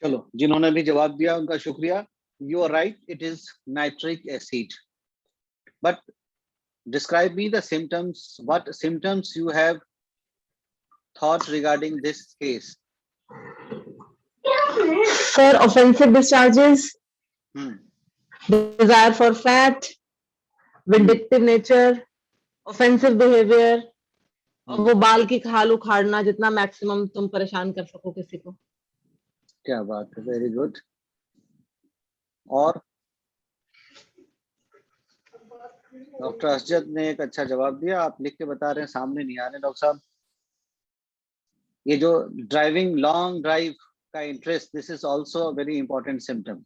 चलो, जिन्होंने भी जवाब दिया उनका शुक्रिया। You are right, it is nitric acid. But describe me the symptoms. What symptoms you have thought regarding this case? For offensive discharges, desire for fat, vindictive nature, offensive behavior, और वो बाल की खाल उखाड़ना जितना मैक्सिमम तुम परेशान कर सको किसी को। क्या बात है, वेरी गुड। और डॉक्टर असजद ने एक अच्छा जवाब दिया। आप लिख के बता रहे हैं, सामने नहीं आ रहे डॉक्टर साहब। ये जो ड्राइविंग, लॉन्ग ड्राइव का interest, this is also a very important symptom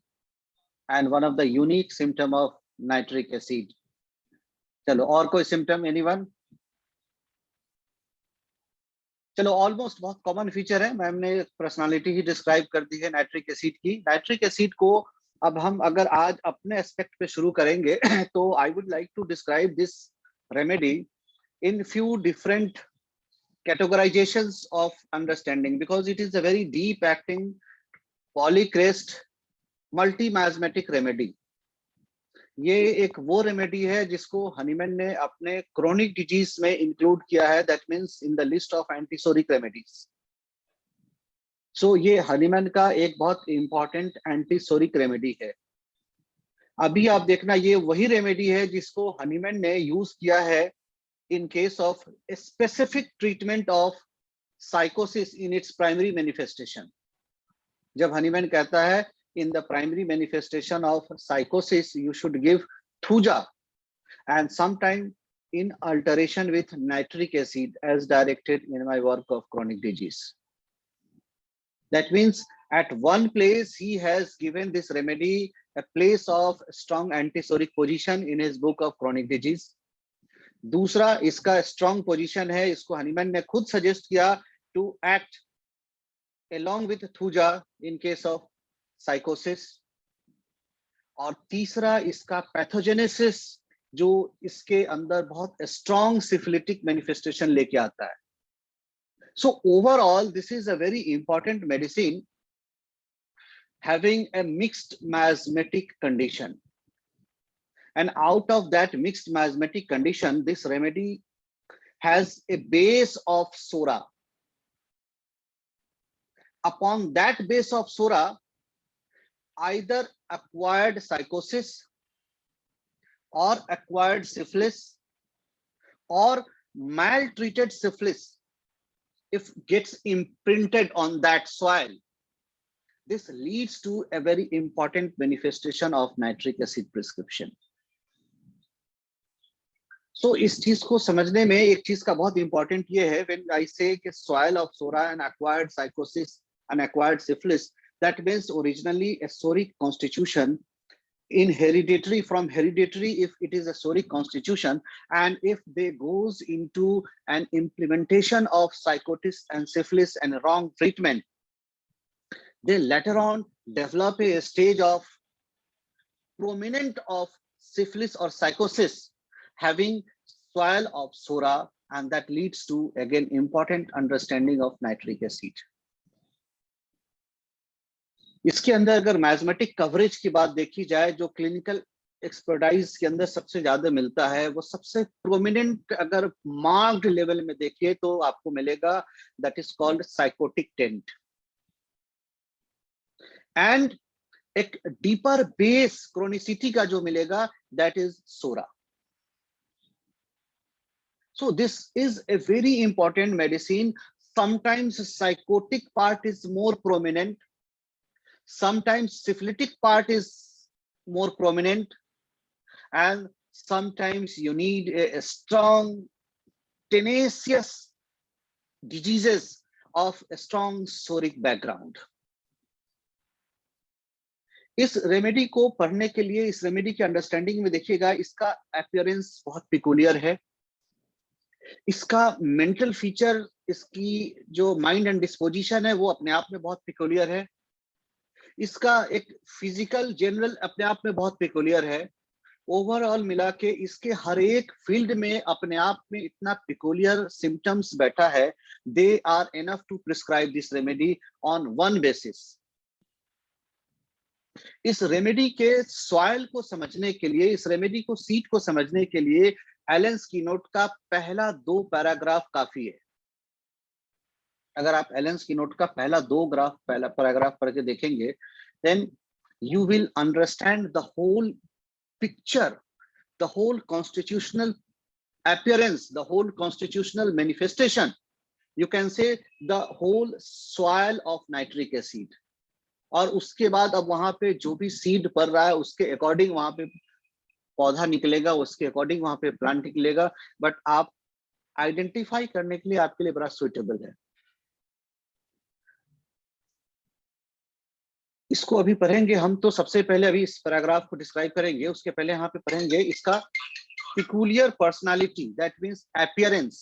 and one of the unique symptom of nitric acid. चलो, और कोई सिम्टम, एनीवन? चलो, ऑलमोस्ट बहुत कॉमन फीचर है। मैम ने पर्सनालिटी ही डिस्क्राइब कर दी है नाइट्रिक एसिड की। नाइट्रिक एसिड को अब हम अगर आज अपने एस्पेक्ट पे शुरू करेंगे तो I would like to describe this remedy in few different categorizations of understanding, because it is a very deep acting polycrest multi-miasmatic remedy. ये एक वो रेमेडी है जिसको हनीमैन ने अपने क्रोनिक डिजीज में इंक्लूड किया है, that means in the list of antipsoric remedies. So ये हनीमैन का एक बहुत इंपॉर्टेंट एंटीसोरिक रेमेडी है। अभी आप देखना, ये वही रेमेडी है जिसको हनीमैन ने यूज किया है in case of a specific treatment of psychosis in its primary manifestation. जब हनीमैन कहता है in the primary manifestation of psychosis you should give thuja and sometime in alteration with nitric acid as directed in my work of chronic disease. That means at one place he has given this remedy a place of strong antisoric position in his book of chronic disease. दूसरा इसका strong position है, इसको Hahnemann ने खुद suggest किया to act along with thuja in case of sycosis. और तीसरा इसका पैथोजेनेसिस, जो इसके अंदर बहुत स्ट्रॉन्ग सिफिलिटिक मैनिफेस्टेशन लेके आता है। So overall this is a very important medicine having a mixed miasmatic condition. And out of that mixed miasmatic condition, this remedy has a base of sora. Upon that base of sora, either acquired psychosis or acquired syphilis or maltreated syphilis, if gets imprinted on that soil, this leads to a very important manifestation of nitric acid prescription. So इस चीज को समझने में एक चीज का बहुत important ये है, when I say कि soil of sora and acquired psychosis and acquired syphilis, that means originally a soric constitution in hereditary, from hereditary if it is a soric constitution, and if they goes into an implementation of psychosis and syphilis and wrong treatment, they later on develop a stage of prominent of syphilis or psychosis having soil of sora, and that leads to again important understanding of nitric acid. इसके अंदर अगर mathematic coverage की बात देखी जाए, जो clinical expertise के अंदर सबसे ज्यादा मिलता है, वो सबसे प्रोमिनेंट अगर मार्क्ड लेवल में देखिए तो आपको मिलेगा, that is called sycotic taint. And एक डीपर बेस क्रोनिसिटी का जो मिलेगा, that is psora. So this is a very important medicine. Sometimes psychotic part is more prominent, sometimes syphilitic part is more prominent, and sometimes you need a strong tenacious diseases of a strong soric background. इस remedy को पढ़ने के लिए, इस remedy के understanding में देखिएगा, इसका अपीयरेंस बहुत पिकुलियर है। इसका मेंटल फीचर, इसकी जो माइंड एंड डिस्पोजिशन है वो अपने आप में बहुत पिकुलियर है। इसका एक फिजिकल जनरल अपने आप में बहुत पिकुलियर है। ओवरऑल मिला के इसके हर एक फील्ड में अपने आप में इतना पिकुलियर सिम्टम्स बैठा है, they are enough to prescribe this remedy on one basis. इस रेमेडी के सॉइल को समझने के लिए, इस रेमेडी को सीड को समझने के लिए एलन स्कीनोट का पहला 2 पैराग्राफ काफी है। अगर आप एलन स्कीनोट का पहला पैराग्राफ पढ़ के देखेंगे, then you will understand the whole picture, the whole constitutional appearance, the whole constitutional manifestation, you can say the whole soil of nitric acid। और उसके बाद अब वहां पे जो भी सीड पड़ रहा है उसके अकॉर्डिंग वहां पे पौधा निकलेगा, उसके अकॉर्डिंग वहां पे प्लांट निकलेगा, बट आप आइडेंटिफाई करने के लिए आपके लिए बड़ा सुइटेबल है। इसको अभी पढ़ेंगे हम, तो सबसे पहले अभी इस पैराग्राफ को डिस्क्राइब करेंगे, उसके पहले यहाँ पे पढ़ेंगे इसका peculiar personality, that means appearance।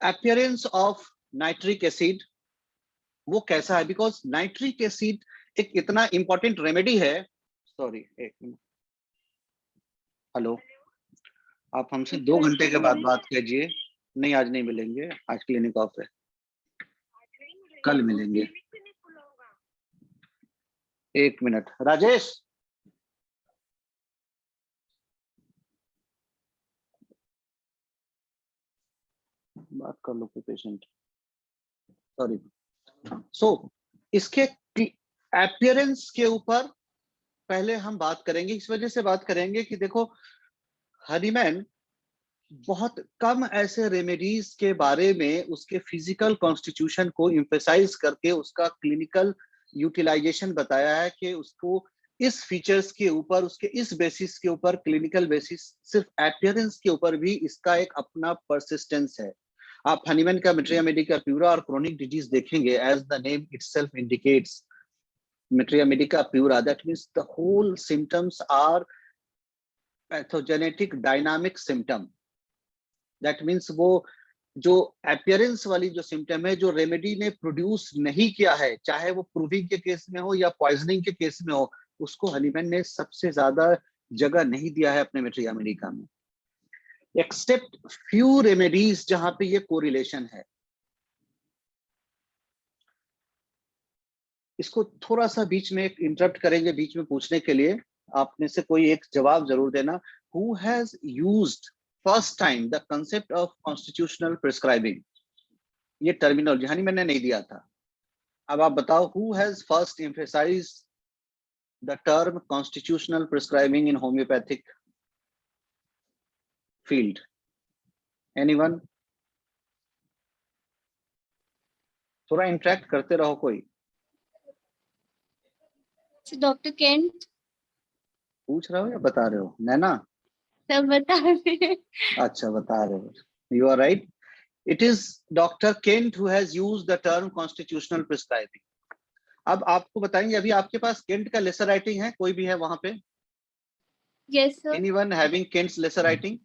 appearance of nitric acid वो कैसा है, बिकॉज नाइट्रिक एसिड एक इतना इंपॉर्टेंट रेमेडी है। सॉरी, एक मिनट। हेलो, आप हमसे 2 घंटे के बाद बात कीजिए। नहीं, आज नहीं मिलेंगे, आज क्लिनिक ऑफ है, कल मिलेंगे। 1 मिनट, राजेश। बात कर लो पेशेंट। सॉरी। सो इसके अपीयरेंस के ऊपर पहले हम बात करेंगे। इस वजह से बात करेंगे कि देखो, हनीमैन बहुत कम ऐसे रेमेडीज के बारे में उसके फिजिकल कॉन्स्टिट्यूशन को एम्फसाइज करके उसका क्लिनिकल यूटिलाइजेशन बताया है कि उसको इस फीचर्स के ऊपर, उसके इस बेसिस के ऊपर, क्लिनिकल बेसिस, सिर्फ अपीयरेंस के ऊपर भी इसका एक अपना परसिस्टेंस है। आप हनीमैन का मेट्रिया मेडिका प्यूरा और क्रोनिक डिजीज देखेंगे, as the name itself indicates, materia medica pura, that means the whole symptoms are pathogenetic dynamic symptom. That means वो जो अपीयरेंस वाली जो सिम्टम है, जो रेमेडी ने प्रोड्यूस नहीं किया है, चाहे वो प्रूविंग के केस में हो या पॉइजनिंग के केस में हो, उसको हनीमैन ने सबसे ज्यादा जगह नहीं दिया है अपने मेट्रिया मेडिका में, एक्सेप्ट फ्यू रेमेडीज जहां पे ये कोरिलेशन है। इसको थोड़ा सा बीच में एक इंटरप्ट करेंगे, बीच में पूछने के लिए आप में से कोई एक जवाब जरूर देना। Who has used first time the concept of constitutional prescribing? ये टर्मिनोलॉजी हनीमैन ने नहीं दिया था। अब आप बताओ, who has first emphasized the term constitutional prescribing in homeopathic field? Anyone? थोड़ा इंटरेक्ट करते रहो कोई। Doctor Kent. पूछ रहे हो या बता रहे हो? नैना सब बता रहे। अच्छा, बता रहे हो। You are right, it is Dr. Kent who has used the term constitutional prescribing। अब आपको बताएंगे, अभी आपके पास केंट का लेसर राइटिंग है? कोई भी है वहां पे? Yes sir। Anyone having Kent's lesser writing?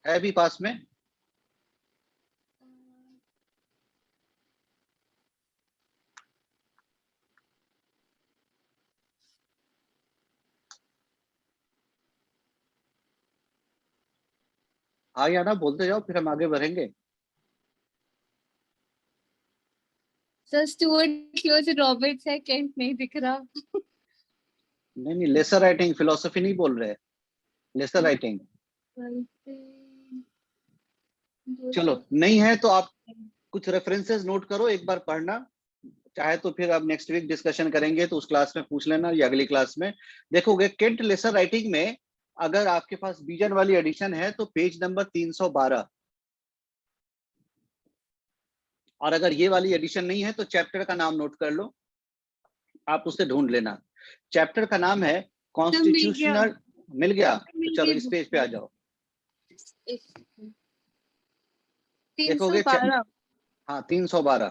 है अभी पास में? हाँ या ना बोलते जाओ, फिर हम आगे बढ़ेंगे। सर स्टुअर्ट क्लोज रॉबर्ट्स है, केंट नहीं दिख रहा। नहीं, लेसर राइटिंग, फिलोसफी नहीं बोल रहे, लेसर राइटिंग। चलो, नहीं है तो आप कुछ रेफरेंसेस नोट करो, एक बार पढ़ना, चाहे तो फिर अब नेक्स्ट वीक डिस्कशन करेंगे तो उस क्लास में पूछ लेना, या अगली क्लास में देखोगे। केंट लेसर राइटिंग में अगर आपके पास बीजन वाली एडिशन है तो पेज नंबर 312, और अगर ये वाली एडिशन नहीं है तो चैप्टर का नाम नोट कर लो, आप उसे ढूंढ लेना। चैप्टर का नाम है कॉन्स्टिट्यूशनल। मिल गया? तो चलो इस पेज पे आ जाओ। देखोगे, हाँ 312,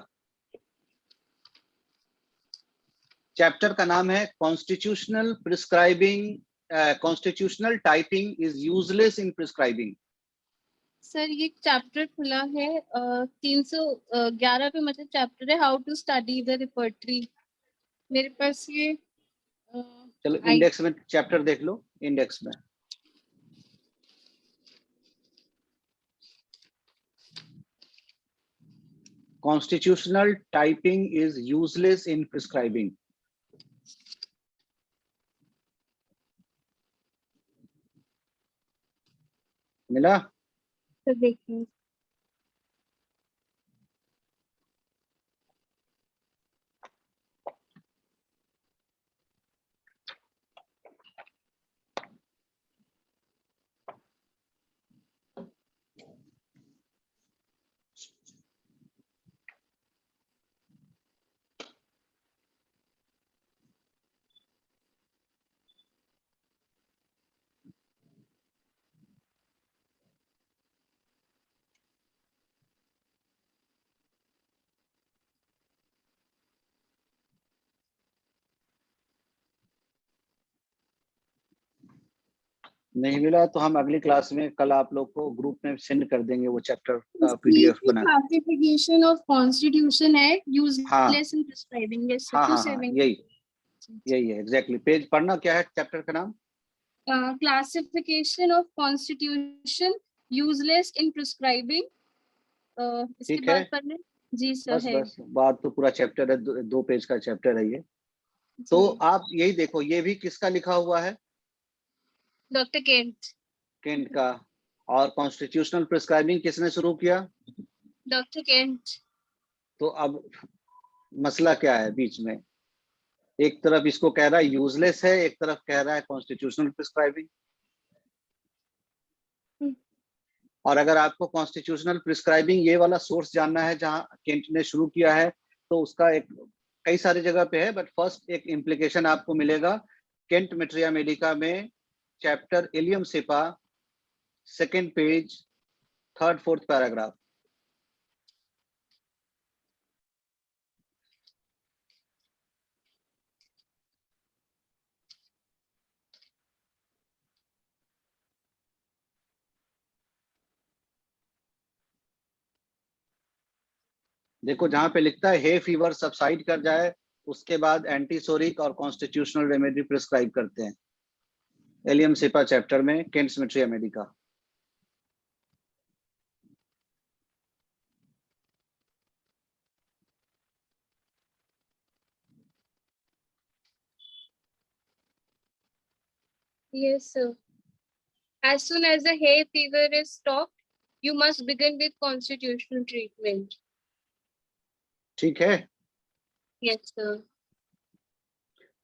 चैप्टर का नाम है constitutional prescribing, constitutional typing is useless in prescribing. Sir ये चैप्टर खुला है 311 पे, मतलब चैप्टर है how to study the repertory. मेरे पास ये चलो इंडेक्स में चैप्टर देख लो, इंडेक्स में Constitutional typing is useless in prescribing. मिला? तो देखिए नहीं मिला तो हम अगली क्लास में कल आप लोग को ग्रुप में सेंड कर देंगे वो चैप्टर PDF बना। क्लासिफिकेशन ऑफ कॉन्स्टिट्यूशन है हाँ यूजलेस इन प्रिस्क्राइबिंग। यस हाँ सर, हाँ हाँ यही है एग्जैक्टली। पेज पढ़ना क्या है चैप्टर का नाम? Classification of constitution useless in prescribing. इसके ठीक है, बाद पढ़ने। जी सर बस है। बस बात तो पूरा चैप्टर है, 2 पेज का चैप्टर है ये। तो आप यही देखो, ये भी किसका लिखा हुआ है? Doctor Kent. केंट का। और कॉन्स्टिट्यूशनल प्रिस्क्राइबिंग किसने शुरू किया? Doctor Kent. तो अब मसला क्या है बीच में? एक तरफ इसको कह रहा है यूजलेस है, एक तरफ कह रहा है कॉन्स्टिट्यूशनल प्रिस्क्राइबिंग। और अगर आपको कॉन्स्टिट्यूशनल प्रिस्क्राइबिंग ये वाला सोर्स जानना है जहां केंट ने शुरू किया है, तो उसका एक कई सारी जगह पे है, बट फर्स्ट एक इम्प्लीकेशन आपको मिलेगा केंट मेट्रिया मेडिका में, chapter allium cepa, 2nd page, 3rd 4th paragraph. देखो जहां पे लिखता है हे फीवर सबसाइड कर जाए, उसके बाद एंटीसोरिक और कॉन्स्टिट्यूशनल रेमेडी प्रिस्क्राइब करते हैं एलियम सेपा चैप्टर में, Kent's materia medica. Yes sir. As soon as the hay fever is stopped, you must begin with constitutional treatment. ठीक है? Yes sir.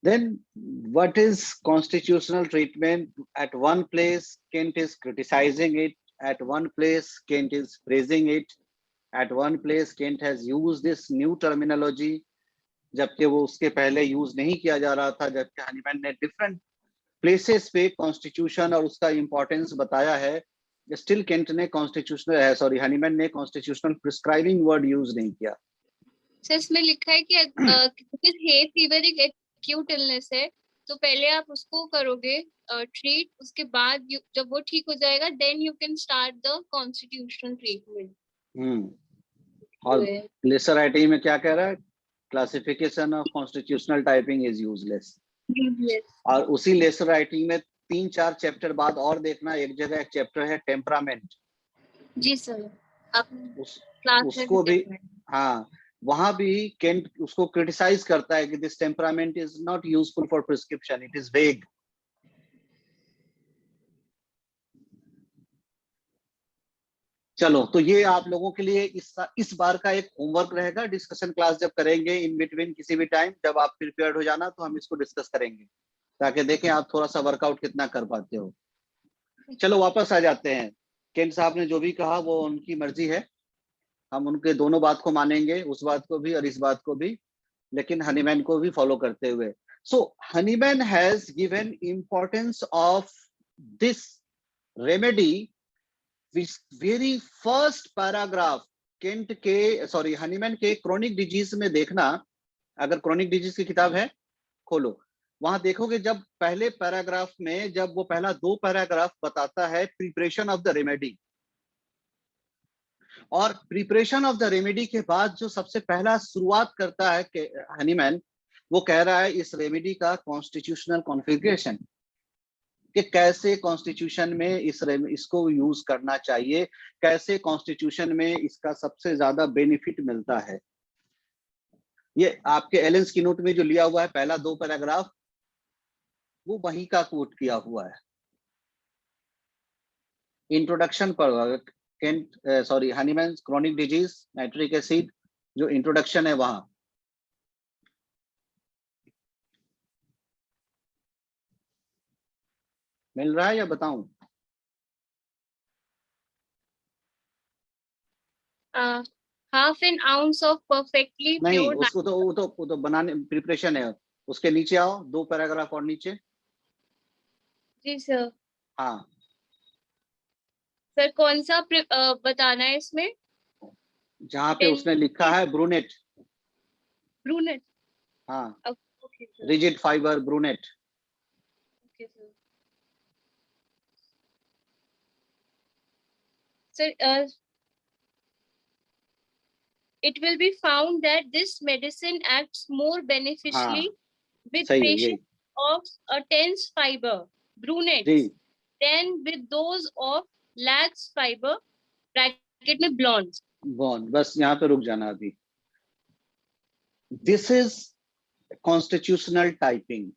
Then what is constitutional treatment? At one place Kent is criticizing it, at one place Kent is praising it, at one place Kent has used this new terminology, जबकि वो उसके पहले use नहीं किया जा रहा था, जबकि हनीमैन ने डिफरेंट प्लेसेस पे कॉन्स्टिट्यूशन और उसका इंपॉर्टेंस बताया है। स्टिल केंट ने हनीमैन ने कॉन्स्टिट्यूशनल प्रिस्क्राइबिंग वर्ड यूज नहीं किया। सर इसमें लिखा है कि हे फीवर एक एक्यूट इलनेस है, तो पहले आप उसको करोगे ट्रीट, उसके बाद जब वो ठीक हो जाएगा then you can start the constitutional treatment. और लेसर राइटिंग में क्या कह रहा है? Classification of constitutional typing is useless. और उसी लेसर राइटिंग में 3-4 चैप्टर बाद और देखना, एक जगह एक चैप्टर है टेम्परामेंट। जी सर, आप उसको भी हाँ, वहां भी केंट उसको क्रिटिसाइज करता है कि this temperament is not useful for prescription, it is वेग। चलो, तो ये आप लोगों के लिए इस बार का एक होमवर्क रहेगा। डिस्कशन क्लास जब करेंगे इन बिटवीन किसी भी टाइम, जब आप प्रिपेयर्ड हो जाना, तो हम इसको डिस्कस करेंगे ताकि देखें आप थोड़ा सा वर्कआउट कितना कर पाते हो। चलो वापस आ जाते हैं। केंट साहब ने जो भी कहा वो उनकी मर्जी है, हम उनके दोनों बात को मानेंगे, उस बात को भी और इस बात को भी, लेकिन हनीमैन को भी फॉलो करते हुए। So Hahnemann has given importance of this remedy very first paragraph Kent के हनीमैन के क्रोनिक डिजीज में देखना। अगर क्रोनिक डिजीज की किताब है खोलो, वहां देखोगे जब पहले पैराग्राफ में जब वो पहला 2 पैराग्राफ बताता है प्रिपरेशन ऑफ द रेमेडी, और प्रिपरेशन ऑफ द रेमेडी के बाद जो सबसे पहला शुरुआत करता है हनीमैन, वो कह रहा है इस रेमेडी का कॉन्स्टिट्यूशनल कॉन्फ़िगरेशन। कि कैसे कॉन्स्टिट्यूशन में इसको यूज करना चाहिए, कैसे कॉन्स्टिट्यूशन में इसका सबसे ज्यादा बेनिफिट मिलता है। ये आपके एलेंस की नोट में जो लिया हुआ है पहला 2 पैराग्राफ, वो वही का कोट किया हुआ है। इंट्रोडक्शन पर Kent sorry Hahnemann chronic disease nitric acid जो इंट्रोडक्शन है वहां मिल रहा है या बताऊं? half an ounce of perfectly नहीं, pure उसको तो वो तो बनाने प्रिपरेशन है। उसके नीचे आओ, 2 पैराग्राफ और नीचे। जी सर। हाँ सर कौन सा बताना है इसमें? जहाँ पे उसने लिखा है ब्रूनेट। ब्रूनेट। हाँ, okay sir. Rigid fibre brunette. Okay sir. It will be found that this medicine acts more beneficially with सही है यही। patients of a tense fiber, brunettes, जी than with those of lax fiber, bracket में blondes. Blonde, बस यहाँ पे रुक जाना अभी। This is constitutional typing.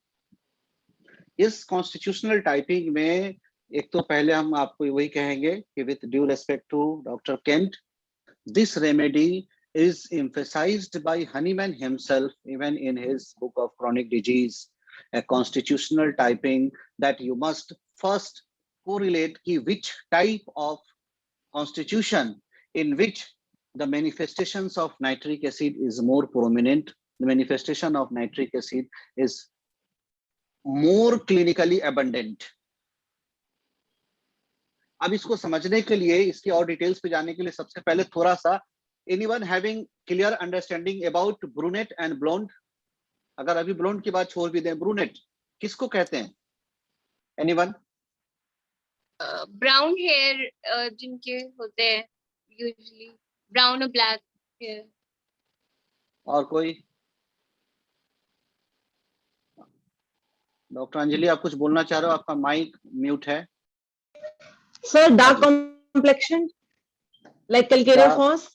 इस कॉन्स्टिट्यूशनल टाइपिंग में एक तो पहले हम आपको वही कहेंगे कि with due respect to doctor Kent, this remedy is emphasized by Hahnemann himself even in his book of chronic disease, a constitutional typing, that you must first correlate ki which type of constitution in which the manifestations of nitric acid is more prominent, the manifestation of nitric acid is more clinically abundant. अब इसको समझने के लिए, इसकी और details पे जाने के लिए सबसे पहले थोड़ा सा anyone having clear understanding about brunette and blonde? अगर अभी blonde की बात छोड़ भी दें, brunette किसको कहते हैं? Anyone? Brown hair जिनके होते हैं usually brown or black hair. और कोई? डॉक्टर अंजलि आप कुछ बोलना चाह रहे हो? आपका माइक म्यूट है। Sir dark complexion like calcarea phos.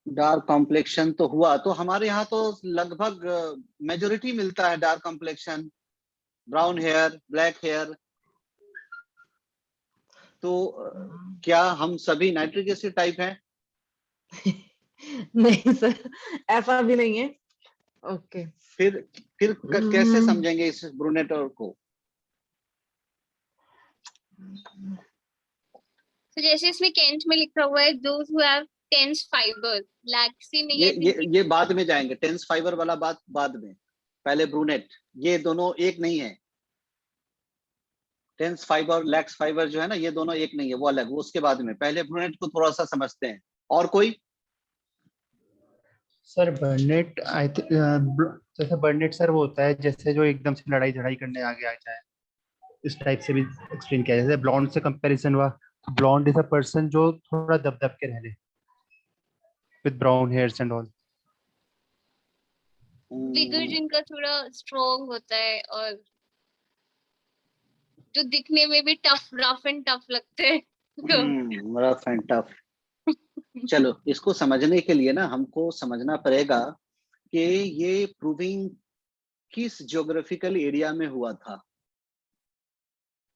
Dark complexion तो हुआ, तो हमारे यहाँ तो लगभग मेजोरिटी मिलता है dark complexion, brown hair, black hair. तो क्या हम सभी नाइट्रिक एसिड टाइप हैं? नहीं सर, ऐसा भी नहीं है। ओके फिर कैसे समझेंगे इस ब्रूनेटर को? तो जैसे इसमें केंट में लिखा हुआ है those who have tense fibers, laxin ये बाद में जाएंगे, टेंस फाइबर वाला बात बाद में, पहले ब्रूनेट। ये दोनों एक नहीं है, टेंस फाइबर लैक्स फाइबर जो है ना, ये दोनों एक नहीं है, वो अलग, वो उसके बाद में। पहले ब्रूनेट को थोड़ा सा समझते हैं। और कोई? सर बर्नेट जैसे बर्नेट सर वो होता है जैसे जो एकदम से लड़ाई झड़ाई करने आगे आ जाए, इस टाइप से भी एक्सप्लेन किया। जैसे ब्लॉन्ड से कंपैरिजन हुआ, ब्लॉन्ड इज अ पर्सन जो थोड़ा दबदब के रह ले with brown hairs and all. Figure जिनका थोड़ा स्ट्रॉन्ग होता है और जो दिखने में भी टफ, रफ एंड टफ लगते हैं। Rough and tough. चलो, इसको समझने के लिए ना हमको समझना पड़ेगा कि ये प्रूविंग किस ज्योग्राफिकल एरिया में हुआ था,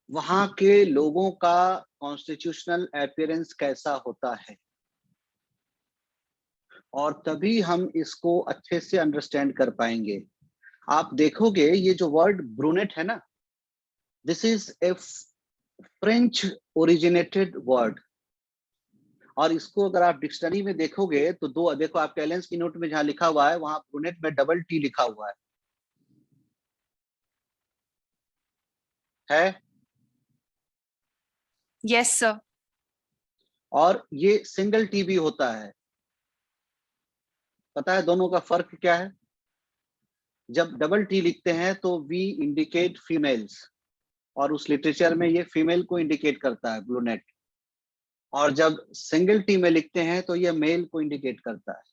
वहां के लोगों का कॉन्स्टिट्यूशनल अपीयरेंस कैसा होता है, और तभी हम इसको अच्छे से अंडरस्टैंड कर पाएंगे। आप देखोगे ये जो वर्ड ब्रूनेट है ना, this is a French originated word, और इसको अगर आप डिक्शनरी में देखोगे तो दो, देखो आपके एलेंस की नोट में जहां लिखा हुआ है वहां ब्रूनेट में डबल टी लिखा हुआ है? Yes sir. और ये सिंगल टी भी होता है। पता है दोनों का फर्क क्या है? जब डबल टी लिखते हैं तो वी इंडिकेट फीमेल्स, और उस लिटरेचर में ये फीमेल को इंडिकेट करता है ब्रूनेट, और जब सिंगल टी में लिखते हैं तो ये मेल को इंडिकेट करता है।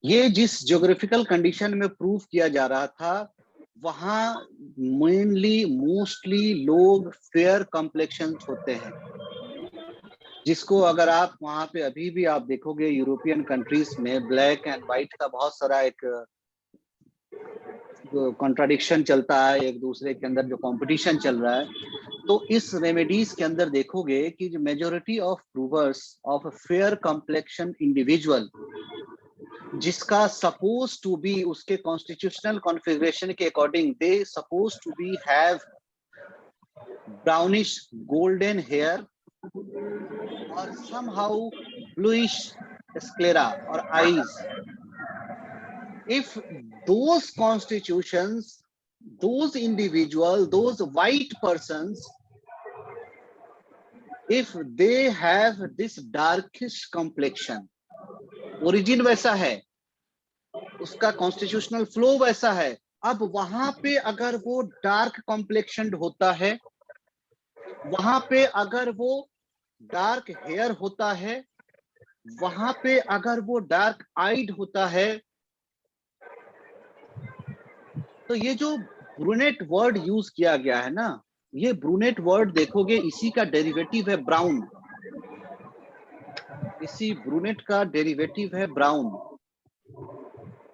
ये जिस ज्योग्राफिकल कंडीशन में प्रूव किया जा रहा था वहाँ मेनली मोस्टली लोग फेयर कॉम्प्लेक्शन होते हैं, जिसको अगर आप वहाँ पे अभी भी आप देखोगे यूरोपियन कंट्रीज में ब्लैक एंड व्हाइट का बहुत सारा एक कॉन्ट्राडिक्शन चलता है, एक दूसरे के अंदर जो कंपटीशन चल रहा है। तो इस रेमेडीज के अंदर देखोगे कि जो majority of provers of fair complexion individual, जिसका सपोज टू बी उसके कॉन्स्टिट्यूशनल कॉन्फ़िगरेशन के according they suppose to be have brownish golden hair और somehow bluish sclera or eyes. If those constitutions, those individuals, those white persons, if they have this darkish complexion, origin वैसा है, उसका constitutional flow वैसा है, अब वहां पे अगर वो डार्क कॉम्प्लेक्शनड होता है, वहां पे अगर वो डार्क हेयर होता है, वहां पे अगर वो डार्क आइड होता है, तो ये जो ब्रूनेट वर्ड यूज किया गया है ना, ये ब्रूनेट वर्ड देखोगे इसी का डेरिवेटिव है ब्राउन, इसी ब्रूनेट का डेरिवेटिव है ब्राउन।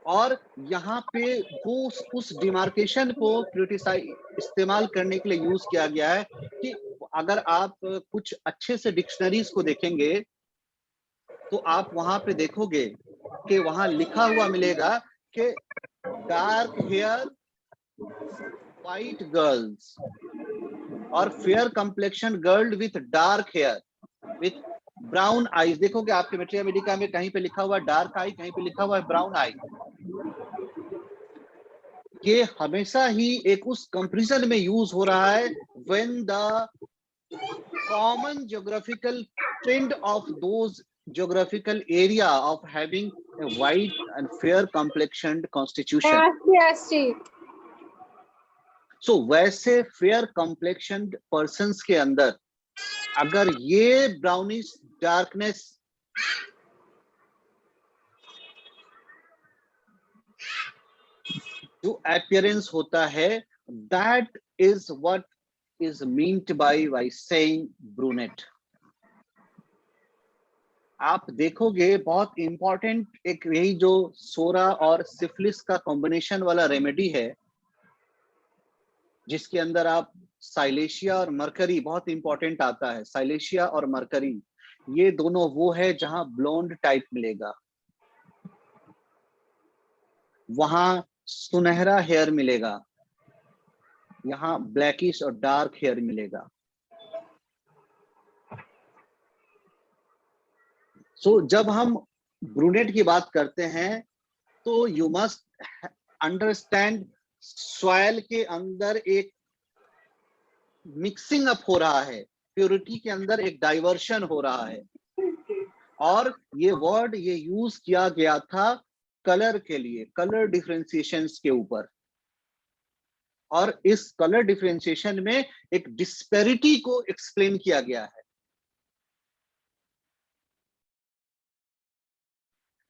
और यहाँ पे वो उस डिमार्केशन को इस्तेमाल करने के लिए यूज किया गया है कि अगर आप कुछ अच्छे से डिक्शनरीज को देखेंगे तो आप वहां पे देखोगे कि वहां लिखा हुआ मिलेगा कि डार्क हेयर वाइट गर्ल्स और fair complexion girl with dark hair with brown eyes. देखोगे आपके मेट्रिया मेडिका में कहीं पे लिखा हुआ डार्क आई, कहीं पे लिखा हुआ है ब्राउन आई। ये हमेशा ही एक उस कंपैरिजन में यूज हो रहा है when the common geographical trend of those geographical area of having a white and fair complexioned constitution. Yes. So वैसे fair complexioned persons के अंदर अगर ये brownish darkness जो appearance होता है, that is what is meant by saying brunette. आप देखोगे बहुत इंपॉर्टेंट एक यही जो सोरा और सिफिलिस का कॉम्बिनेशन वाला रेमेडी है, जिसके अंदर आप साइलेशिया और मरकरी बहुत इंपॉर्टेंट आता है। साइलेशिया और मरकरी ये दोनों वो है जहां ब्लोंड टाइप मिलेगा, वहां सुनहरा हेयर मिलेगा, यहाँ ब्लैकिश और डार्क हेयर मिलेगा। सो जब हम ब्रूनेट की बात करते हैं तो यू मस्ट अंडरस्टैंड सॉइल के अंदर एक मिक्सिंग अप हो रहा है, प्योरिटी के अंदर एक डाइवर्शन हो रहा है। और ये वर्ड ये यूज किया गया था कलर के लिए, कलर डिफरेंशिएशंस के ऊपर। और इस कलर डिफरेंशिएशन में एक डिस्पैरिटी को एक्सप्लेन किया गया है।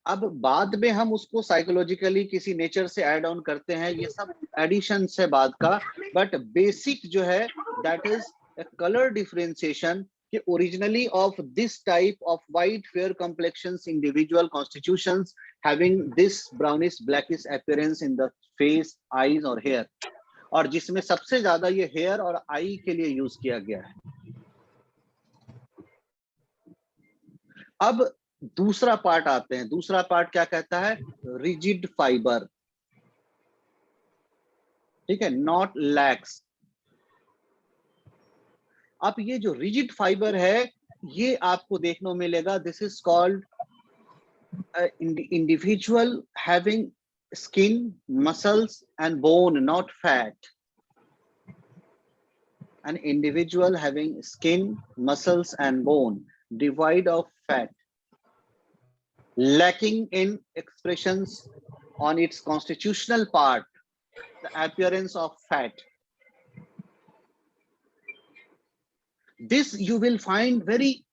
अब बाद में हम उसको साइकोलॉजिकली किसी नेचर से ऐड ऑन करते हैं, ये सब एडिशन है बाद का, बट बेसिक जो है that is a color differentiation कि originally of this type of white fair complexions individual constitutions having this brownish blackish appearance in the face, eyes और hair, और जिसमें सबसे ज्यादा ये हेयर और आई के लिए यूज किया गया है। अब दूसरा पार्ट आते हैं। दूसरा पार्ट क्या कहता है? रिजिड फाइबर, ठीक है, नॉट लैक्स। अब ये जो रिजिड फाइबर है ये आपको देखने को मिलेगा, this is called individual having skin, muscles and bone, not fat. An individual having skin, muscles and bone, devoid of fat, lacking in expressions on its constitutional part, the appearance of fat. This you will find very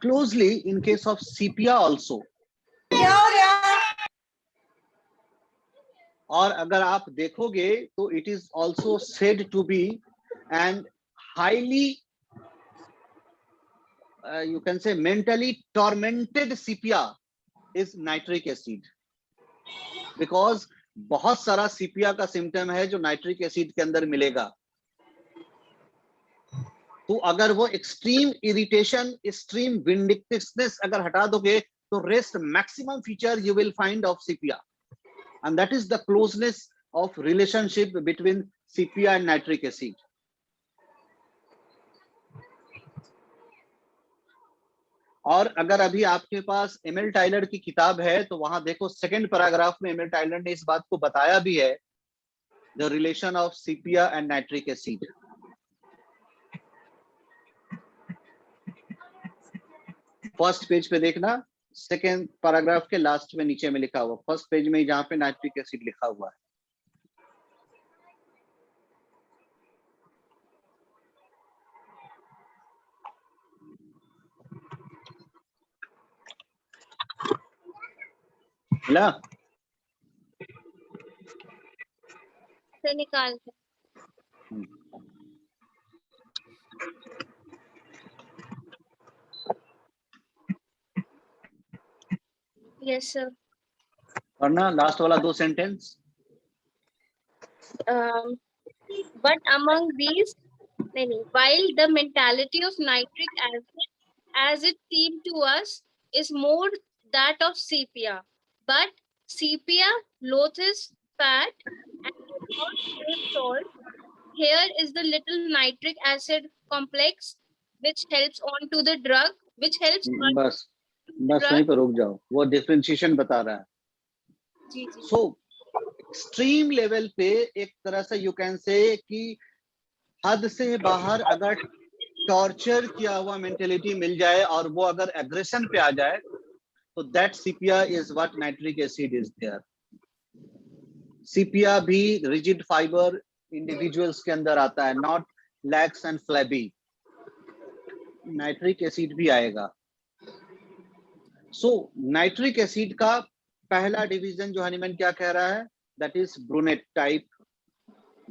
closely in case of sepia also. और अगर आप देखोगे तो it is also said to be and highly you can say mentally tormented sepia is nitric acid, because बहुत सारा सीपिया का symptom है जो नाइट्रिक एसिड के अंदर मिलेगा। तो अगर वो एक्सट्रीम इरिटेशन, एक्सट्रीम विंडिक्टिवनेस अगर हटा दोगे तो rest maximum feature you will find of sepia, and that is the closeness of relationship between sepia and nitric acid. और अगर अभी आपके पास एमएल टाइलर की किताब है तो वहां देखो सेकंड पैराग्राफ में एमएल टाइलर ने इस बात को बताया भी है, the relation of sepia and nitric acid. First page पे देखना, सेकंड पैराग्राफ के लास्ट में नीचे में लिखा हुआ, फर्स्ट पेज में जहां पे नाइट्रिक एसिड लिखा हुआ है। ला से निकाल के। Yes sir. पढ़ना लास्ट वाला दो sentence. But among these, while the mentality of nitric acid, as it seemed to us, is more that of sepia, but sepia loathes fat and does not crave salt. Here is the little nitric acid complex which helps on to the drug, which helps on बस वहीं पर रुक जाओ, वो differentiation बता रहा है। जी जी। सो extreme level पे एक तरह से यू कैन से कि हद से बाहर अगर टॉर्चर किया हुआ मेंटेलिटी मिल जाए और वो अगर एग्रेशन पे आ जाए तो that sepia is what nitric acid is there. Sepia भी रिजिड फाइबर इंडिविजुअल्स के अंदर आता है, not lax and flabby. Nitric acid भी आएगा। सो नाइट्रिक एसिड का पहला डिवीजन जो हनीमैन क्या कह रहा है, दैट इज ब्रूनेट टाइप।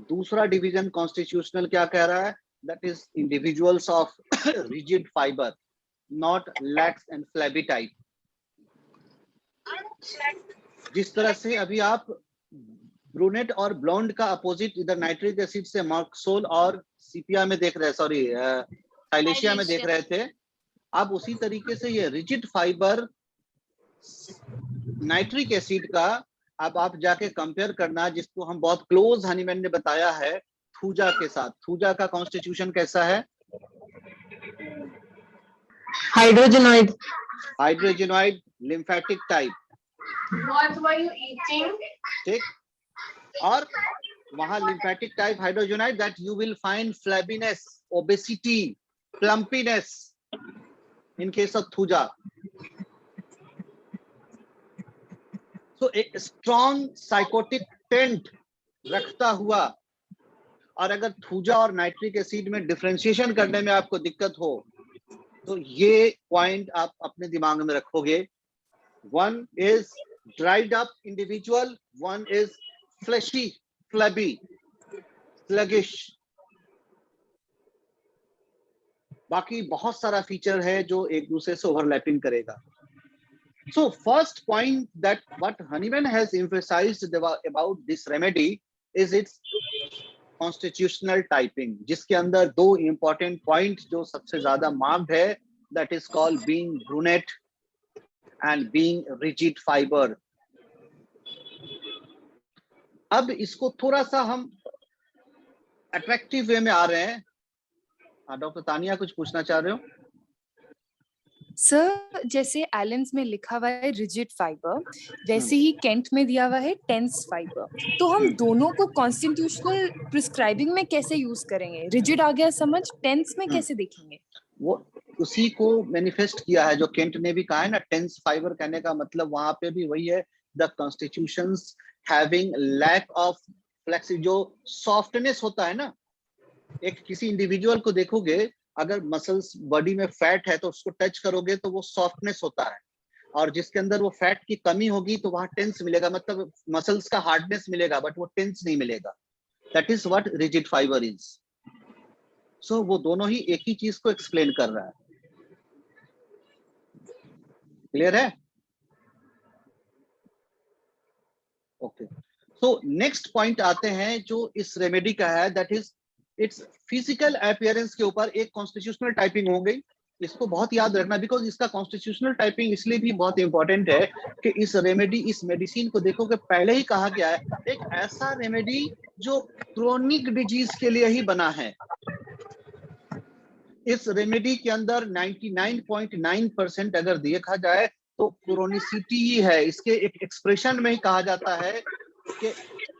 दूसरा डिवीजन कॉन्स्टिट्यूशनल क्या कह रहा है, that is individuals of rigid fibre, not lax and flabby type. जिस तरह से अभी आप ब्रूनेट और ब्लॉन्ड का अपोजिट इधर नाइट्रिक एसिड से मार्क्सोल और सीपिया में देख रहे, सॉरी साइलेशिया में देख रहे थे, अब उसी तरीके से ये रिजिड फाइबर नाइट्रिक एसिड का अब आप जाके कंपेयर करना, जिसको हम बहुत क्लोज हनीमैन ने बताया है थूजा के साथ। थूजा का कॉन्स्टिट्यूशन कैसा है? Hydrogenoid, hydrogenoid lymphatic type. What were you eating? ठीक, और वहां lymphatic type hydrogenoid, that you will find flabbiness, obesity, plumpiness in case of thuja. तो एक स्ट्रॉन्ग साइकोटिक टेंट रखता हुआ, और अगर थूजा और नाइट्रिक एसिड में डिफरेंशिएशन करने में आपको दिक्कत हो तो ये पॉइंट आप अपने दिमाग में रखोगे। One is dried up individual, one is fleshy, flabby, sluggish. बाकी बहुत सारा फीचर है जो एक दूसरे से ओवरलैपिंग करेगा। So first point that what Hahnemann has emphasized about this remedy is its constitutional typing, जिसके अंदर दो important point जो सबसे ज्यादा मार्क्ड है, that is called being brunette and being rigid fiber। अब इसको थोड़ा सा हम अट्रैक्टिव वे में आ रहे हैं। डॉक्टर तानिया कुछ पूछना चाह रहे हो? सर, जैसे एलेंस में लिखा हुआ है रिजिड फाइबर, वैसे ही केंट में दिया हुआ है टेंस फाइबर। तो हम दोनों को कॉन्स्टिट्यूशनल प्रिस्क्राइबिंग में कैसे यूज करेंगे? रिजिड आ गया समझ, टेंस में कैसे देखेंगे? वो उसी को मैनिफेस्ट किया है जो केंट ने भी कहा है ना। टेंस फाइबर कहने का मतलब वहां पे भी वही है, the constitutions having lack of flexibility, जो सॉफ्टनेस होता है ना। एक किसी इंडिविजुअल को देखोगे, अगर मसल्स बॉडी में फैट है तो उसको टच करोगे तो वो सॉफ्टनेस होता है, और जिसके अंदर वो फैट की कमी होगी तो वहां टेंस मिलेगा, मतलब मसल्स का हार्डनेस मिलेगा बट वो टेंस नहीं मिलेगा। That is what rigid fibre is. So वो दोनों ही एक ही चीज को एक्सप्लेन कर रहा है। क्लियर है? ओके, सो नेक्स्ट पॉइंट आते हैं जो इस रेमेडी का है, that is it's physical appearance के ऊपर एक कॉन्स्टिट्यूशनल टाइपिंग हो गई। इसको बहुत याद रखना, बिकॉज इसका कॉन्स्टिट्यूशनल टाइपिंग इसलिए भी बहुत इंपॉर्टेंट है कि इस रेमेडी, इस मेडिसिन को देखो कि पहले ही कहा गया है एक ऐसा रेमेडी जो क्रोनिक डिजीज के लिए ही बना है। इस रेमेडी के अंदर 99.9% अगर देखा जाए तो क्रोनिसिटी ही है। इसके एक एक्सप्रेशन में ही कहा जाता है कि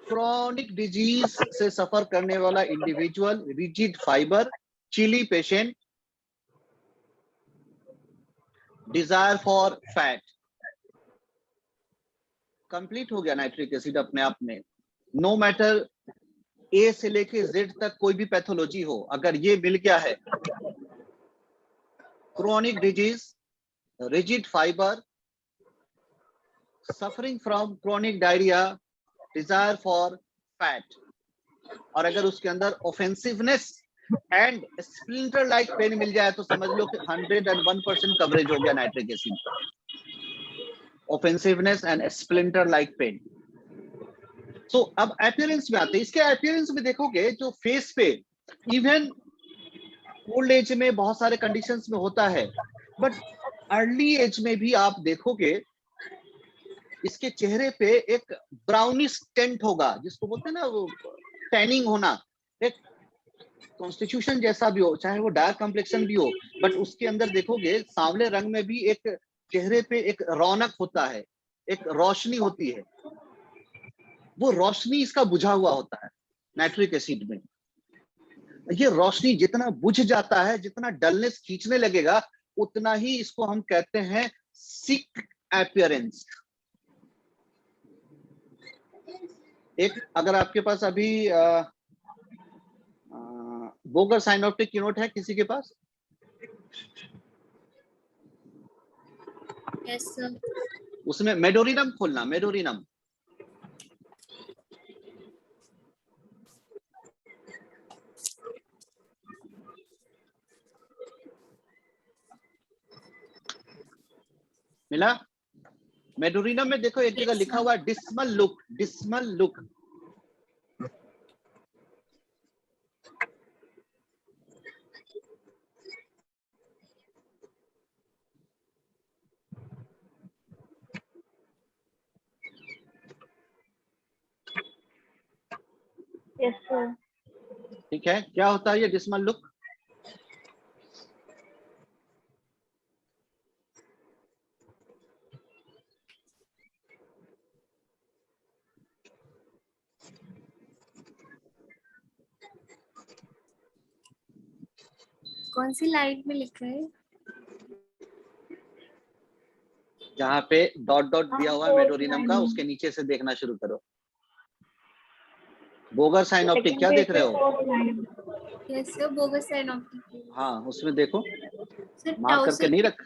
क्रोनिक डिजीज से सफर करने वाला individual, rigid fibre, chilly patient, Dzire for fat, complete हो गया नाइट्रिक एसिड अपने आप में। नो मैटर ए से लेके जेड तक कोई भी पैथोलॉजी हो, अगर ये मिल गया है, chronic disease, rigid fibre, suffering from chronic diarrhoea, desire for fat, और अगर उसके अंदर offensiveness and splinter like pain मिल जाए तो समझ लो कि 101% कवरेज हो गया नाइट्रिक एसिड का। Offensiveness and splinter like pain. So अब अपीयरेंस में आते हैं। इसके अपीयरेंस में देखोगे जो फेस पे, इवन ओल्ड एज में बहुत सारे कंडीशंस में होता है, बट अर्ली एज में भी आप देखोगे इसके चेहरे पे एक ब्राउनिश टेंट होगा, जिसको बोलते हैं ना वो टैनिंग होना, एक कॉन्स्टिट्यूशन जैसा भी हो, चाहे वो डार्क कॉम्प्लेक्शन भी हो, बट उसके अंदर देखोगे सांवले रंग में भी एक चेहरे पे एक रौनक होता है, एक रोशनी होती है। वो रोशनी इसका बुझा हुआ होता है नाइट्रिक एसिड में। ये रोशनी जितना बुझ जाता है, जितना डलनेस खींचने लगेगा, उतना ही इसको हम कहते हैं सिक अपीयरेंस। एक अगर आपके पास अभी बोगर साइनोप्टिक यूनिट है किसी के पास? Yes sir. उसमें मेडोरिनम खोलना, मेडोरिनम। मिला? मेडोरिनम में देखो एक जगह लिखा हुआ है dismal look, dismal look. Yes sir. ठीक है, क्या होता है ये डिस्मल लुक? कौन सी लाइट में लिखा है? जहां पे डॉट डॉट दिया हुआ है मेडोरिनम का, उसके नीचे से देखना शुरू करो। बोगर साइनोप्टिक क्या देख रहे हो? Yes sir, Boger's synoptic. हाँ, उसमें देखो, सर मार्क करके नहीं रख।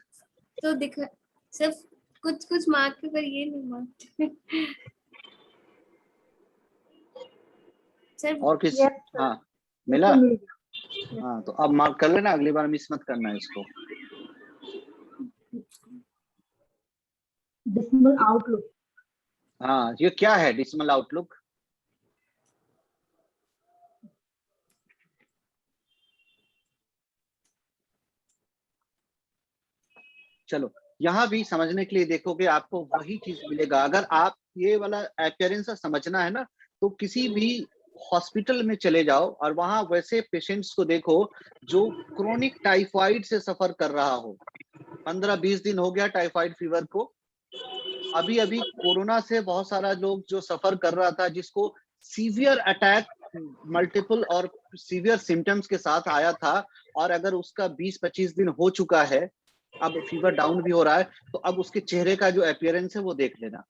तो दिखा सिर्फ कुछ कुछ मार्क के, पर ये नहीं मार्क। सर और किस? हाँ मिला? हाँ तो अब मार्क कर लेना, अगली बार मिस मत करना इसको। Dismal outlook. हाँ, ये क्या है डिस्मल आउटलुक? चलो यहाँ भी समझने के लिए देखोगे आपको वही चीज मिलेगा। अगर आप ये वाला अपीयरेंस समझना है ना, तो किसी भी हॉस्पिटल में चले जाओ और वहां वैसे पेशेंट्स को देखो जो क्रोनिक टाइफाइड से सफर कर रहा हो। 15-20 दिन हो गया टाइफाइड फीवर को। अभी अभी कोरोना से बहुत सारा लोग जो सफर कर रहा था, जिसको सीवियर अटैक मल्टीपल और सीवियर सिम्टम्स के साथ आया था, और अगर उसका 20-25 दिन हो चुका है, अब फीवर डाउन भी हो रहा है, तो अब उसके चेहरे का जो अपीयरेंस है वो देख लेना।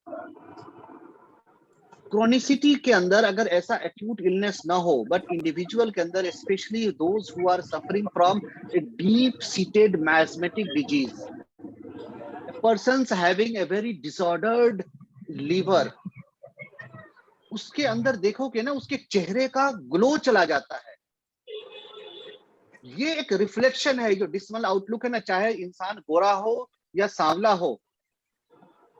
क्रोनिसिटी के अंदर अगर ऐसा एक्यूट इलनेस ना हो, बट इंडिविजुअल के अंदर, specially those who are suffering from a deep seated miasmatic disease, persons having a very disordered liver, उसके अंदर देखोगे ना उसके चेहरे का ग्लो चला जाता है। ये एक रिफ्लेक्शन है, जो डिसमल आउटलुक है ना, चाहे इंसान गोरा हो या सांवला हो,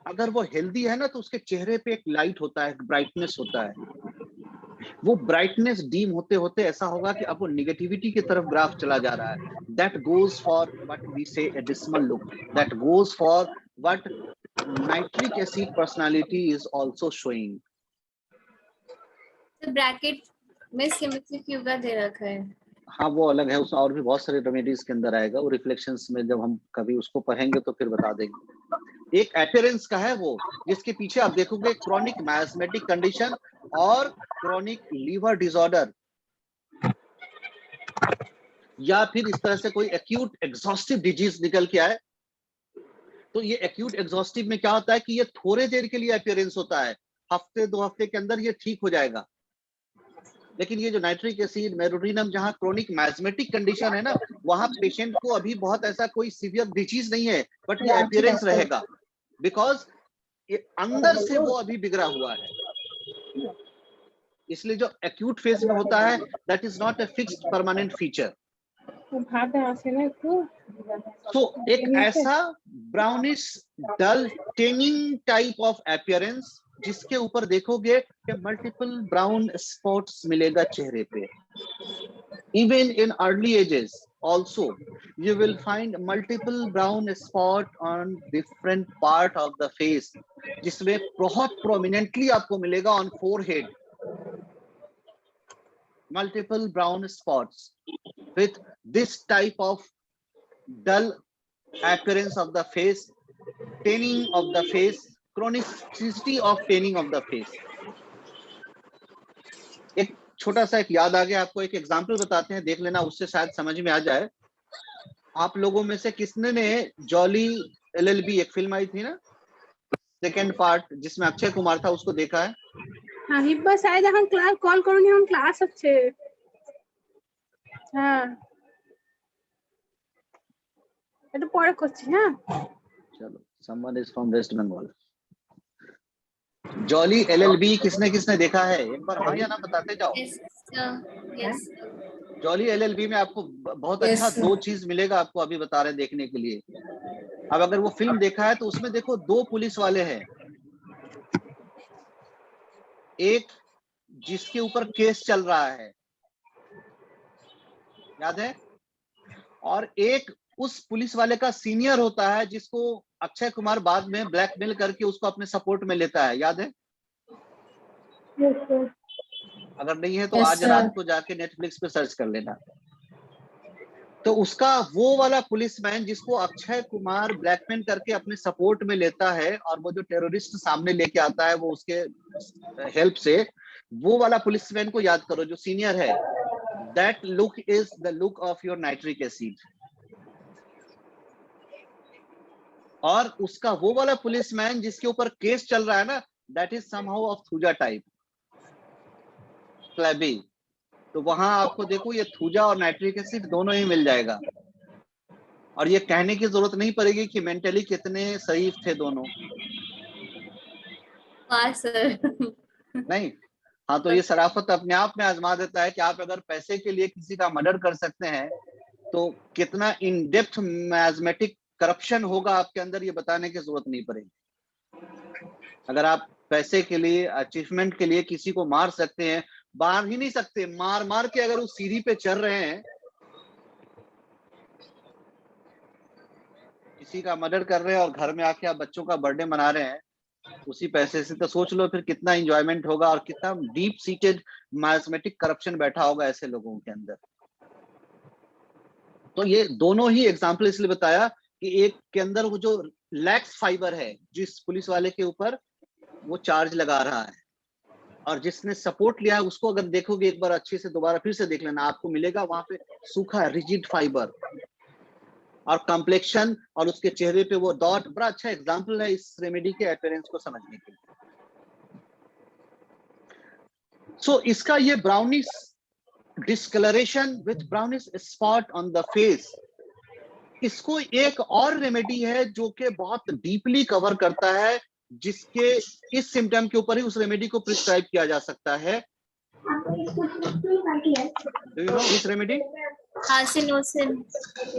अगर वो हेल्दी है ना तो उसके चेहरे पे एक लाइट होता है, एक ब्राइटनेस होता है। वो ब्राइटनेस डीम होते होते ऐसा होगा कि अब वो निगेटिविटी की तरफ ग्राफ चला जा रहा है। That goes for what we say a dismal look, that goes for what nitric acid personality is also showing. Bracket में सिमेट्रिक योगा दे रखा है। हाँ वो अलग है, उसमें और भी बहुत सारे रेमेडीज के अंदर आएगा, वो रिफ्लेक्शंस में जब हम कभी उसको पढ़ेंगे तो फिर बता देंगे। एक अपीयरेंस का है वो, जिसके पीछे आप देखोगे क्रॉनिक मायस्मेटिक कंडीशन और क्रॉनिक लीवर डिसऑर्डर, या फिर इस तरह से कोई एक्यूट एग्जॉस्टिव डिजीज निकल के आए। तो ये एक्यूट एग्जॉस्टिव में क्या होता है कि ये थोड़े देर के लिए अपीयरेंस होता है, हफ्ते 2 हफ्ते के अंदर ये ठीक हो जाएगा। लेकिन ये जो नाइट्रिक एसिड मेरोडिनम, जहां क्रोनिक मैस्मेटिक कंडीशन है ना, वहां पेशेंट को अभी बहुत ऐसा कोई सीवियर डिजीज नहीं है, बट ये अपीयरेंस रहेगा, बिकॉज ये अंदर से वो अभी बिगड़ा हुआ है। इसलिए जो एक्यूट फेज में होता है, that is not a fixed permanent feature. तो एक ऐसा brownish dull tanning type of appearance, जिसके ऊपर देखोगे कि मल्टीपल ब्राउन स्पॉट्स मिलेगा चेहरे पे। Even in early ages also you will find multiple brown spot on different part of the face, जिसमें बहुत prominently आपको मिलेगा on forehead, multiple brown spots with this type of dull appearance of the face, tanning of the face, chronicity of tanning of the face। एक छोटा सा एक याद आ गया आपको, एक एग्जांपल बताते हैं, देख लेना, उससे शायद समझ में आ जाए। आप लोगों में से किसने ने जॉली LLB, एक फिल्म आई थी ना, सेकंड पार्ट जिसमें अक्षय कुमार था, उसको देखा है? हाँ हिब्बा शायद हम क्लास कॉल करूंगी, हम क्लास अच्छे। हाँ এটা পরে করছি। हाँ चलो, someone is from West Bengal। Jolly LLB किसने किसने देखा है? एक बार हाँ या ना बताते जाओ। यस जॉली LLB में आपको बहुत अच्छा दो चीज मिलेगा, आपको अभी बता रहे हैं देखने के लिए। अब अगर वो फिल्म देखा है तो उसमें देखो 2 पुलिस वाले हैं, एक जिसके ऊपर केस चल रहा है, याद है, और एक उस पुलिस वाले का सीनियर होता है, जिसको अक्षय कुमार बाद में ब्लैकमेल करके उसको अपने सपोर्ट में लेता है, याद है? अगर नहीं है तो आज रात को जाके नेटफ्लिक्स पे सर्च कर लेना। तो उसका वो वाला पुलिसमैन जिसको अक्षय कुमार ब्लैकमेल करके अपने सपोर्ट में लेता है, और वो जो टेररिस्ट सामने लेके आता है वो उसके हेल्प से, वो वाला पुलिसमैन को याद करो जो सीनियर है। That look is the look of your nitric acid. और उसका वो वाला पुलिसमैन जिसके ऊपर केस चल रहा है ना, that is somehow of thuja type, flabby. तो वहां आपको देखो ये थूजा और नाइट्रिक एसिड दोनों ही मिल जाएगा, और ये कहने की जरूरत नहीं पड़ेगी कि मेंटली कितने शरीफ थे दोनों। सर नहीं, हाँ, तो ये शराफत अपने आप में आजमा देता है कि आप अगर पैसे के लिए किसी का मर्डर कर सकते हैं तो कितना इन डेप्थ मैथमेटिक करप्शन होगा आपके अंदर, ये बताने की जरूरत नहीं पड़ेगी। अगर आप पैसे के लिए, अचीवमेंट के लिए किसी को मार सकते हैं, मार ही नहीं सकते, मार मार के अगर उस सीढ़ी पे चढ़ रहे हैं, किसी का मर्डर कर रहे हैं और घर में आके आप बच्चों का बर्थडे मना रहे हैं उसी पैसे से, तो सोच लो फिर कितना एंजॉयमेंट होगा और कितना डीप सीटेड मैथमेटिक करप्शन बैठा होगा ऐसे लोगों के अंदर। तो ये दोनों ही एग्जाम्पल इसलिए बताया कि एक के अंदर वो जो लैक्स फाइबर है, जिस पुलिस वाले के ऊपर वो चार्ज लगा रहा है, और जिसने सपोर्ट लिया है उसको अगर देखोगे एक बार अच्छे से, दोबारा फिर से देख लेना, आपको मिलेगा वहां पे सूखा रिजिड फाइबर और कॉम्प्लेक्शन, और उसके चेहरे पे वो डॉट। बड़ा अच्छा एग्जांपल है इस रेमेडी के अपीयरेंस को समझने के लिए। सो इसका ये brownish discoloration with brownish spot on the face, इसको एक और रेमेडी है जो कि बहुत डीपली कवर करता है, जिसके इस सिम्टम के ऊपर ही उस रेमेडी को प्रिस्क्राइब किया जा सकता है। Do you know which remedy? Carcinosin.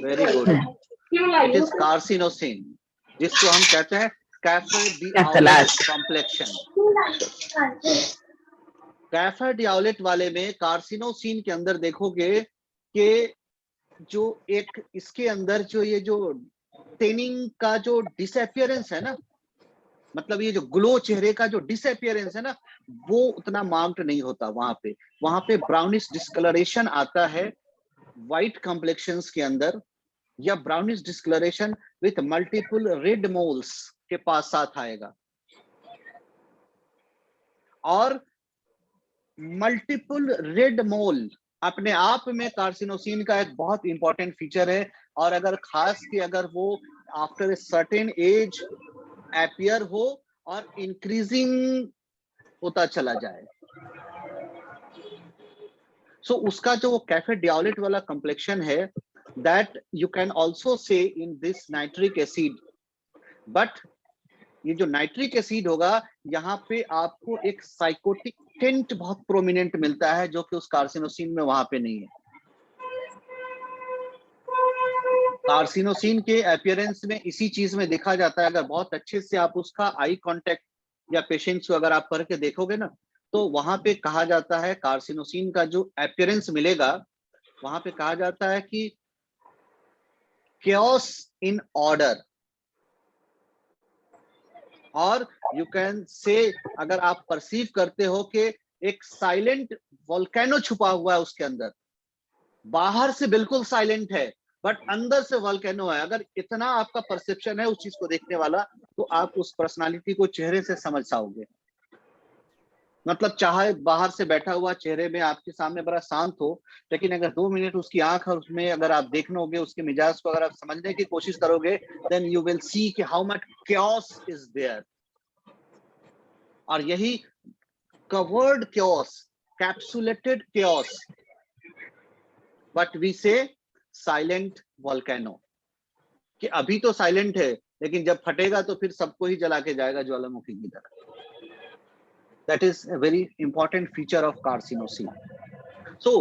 Very good, it is carcinosin, जिसको हम कहते हैं कैफे-डी-आउलेट कॉम्प्लेक्शन। कैफे-डी-आउलेट वाले में कार्सिनोसिन के अंदर देखोगे कि जो एक इसके अंदर जो ये जो टेनिंग का जो डिसअपियरेंस है ना, मतलब ये जो ग्लो चेहरे का जो डिसअपियरेंस है ना, वो उतना मार्क्ड नहीं होता वहां पे ब्राउनिश डिस्कलरेशन आता है व्हाइट कॉम्प्लेक्शंस के अंदर, या brownish discoloration with multiple red moles के पास साथ आएगा। और मल्टीपल रेड मोल अपने आप में कार्सिनोसिन का एक बहुत इंपॉर्टेंट फीचर है। और अगर खास कि अगर वो after a certain age appear हो और इंक्रीजिंग होता चला जाए, सो उसका जो कैफे-डी-आउलेट वाला कॉम्प्लेक्शन है, that you can also say in this nitric acid. But ये जो नाइट्रिक एसिड होगा, यहाँ पे आपको एक साइकोटिक टेंट बहुत प्रोमिनेंट मिलता है, जो कि उस कार्सिनोसिन में वहां पे नहीं है। कार्सिनोसिन के अपीयरेंस में इसी चीज में देखा जाता है। अगर बहुत अच्छे से आप उसका आई कांटेक्ट या पेशेंट्स को अगर आप करके देखोगे ना, तो वहां पे कहा जाता है कार्सिनोसिन का जो अपीयरेंस मिलेगा, वहां पे कहा जाता है कि chaos इन ऑर्डर, और यू कैन से अगर आप परसीव करते हो कि एक साइलेंट वोल्केनो छुपा हुआ है उसके अंदर, बाहर से बिल्कुल साइलेंट है बट अंदर से वोल्केनो है। अगर इतना आपका परसेप्शन है उस चीज को देखने वाला, तो आप उस पर्सनालिटी को चेहरे से समझ पाओगे। मतलब चाहे बाहर से बैठा हुआ चेहरे में आपके सामने बड़ा शांत हो, लेकिन अगर 2 मिनट उसकी आंख और उसमें अगर आप देखोगे, उसके मिजाज को अगर आप समझने की कोशिश करोगे, देन यू विल सी कि how much chaos is there. और यही covered chaos, capsulated chaos, but we say silent volcano, कि अभी तो साइलेंट है लेकिन जब फटेगा तो फिर सबको ही जला के जाएगा ज्वालामुखी की तरह। That is a very important feature of carcinosine. So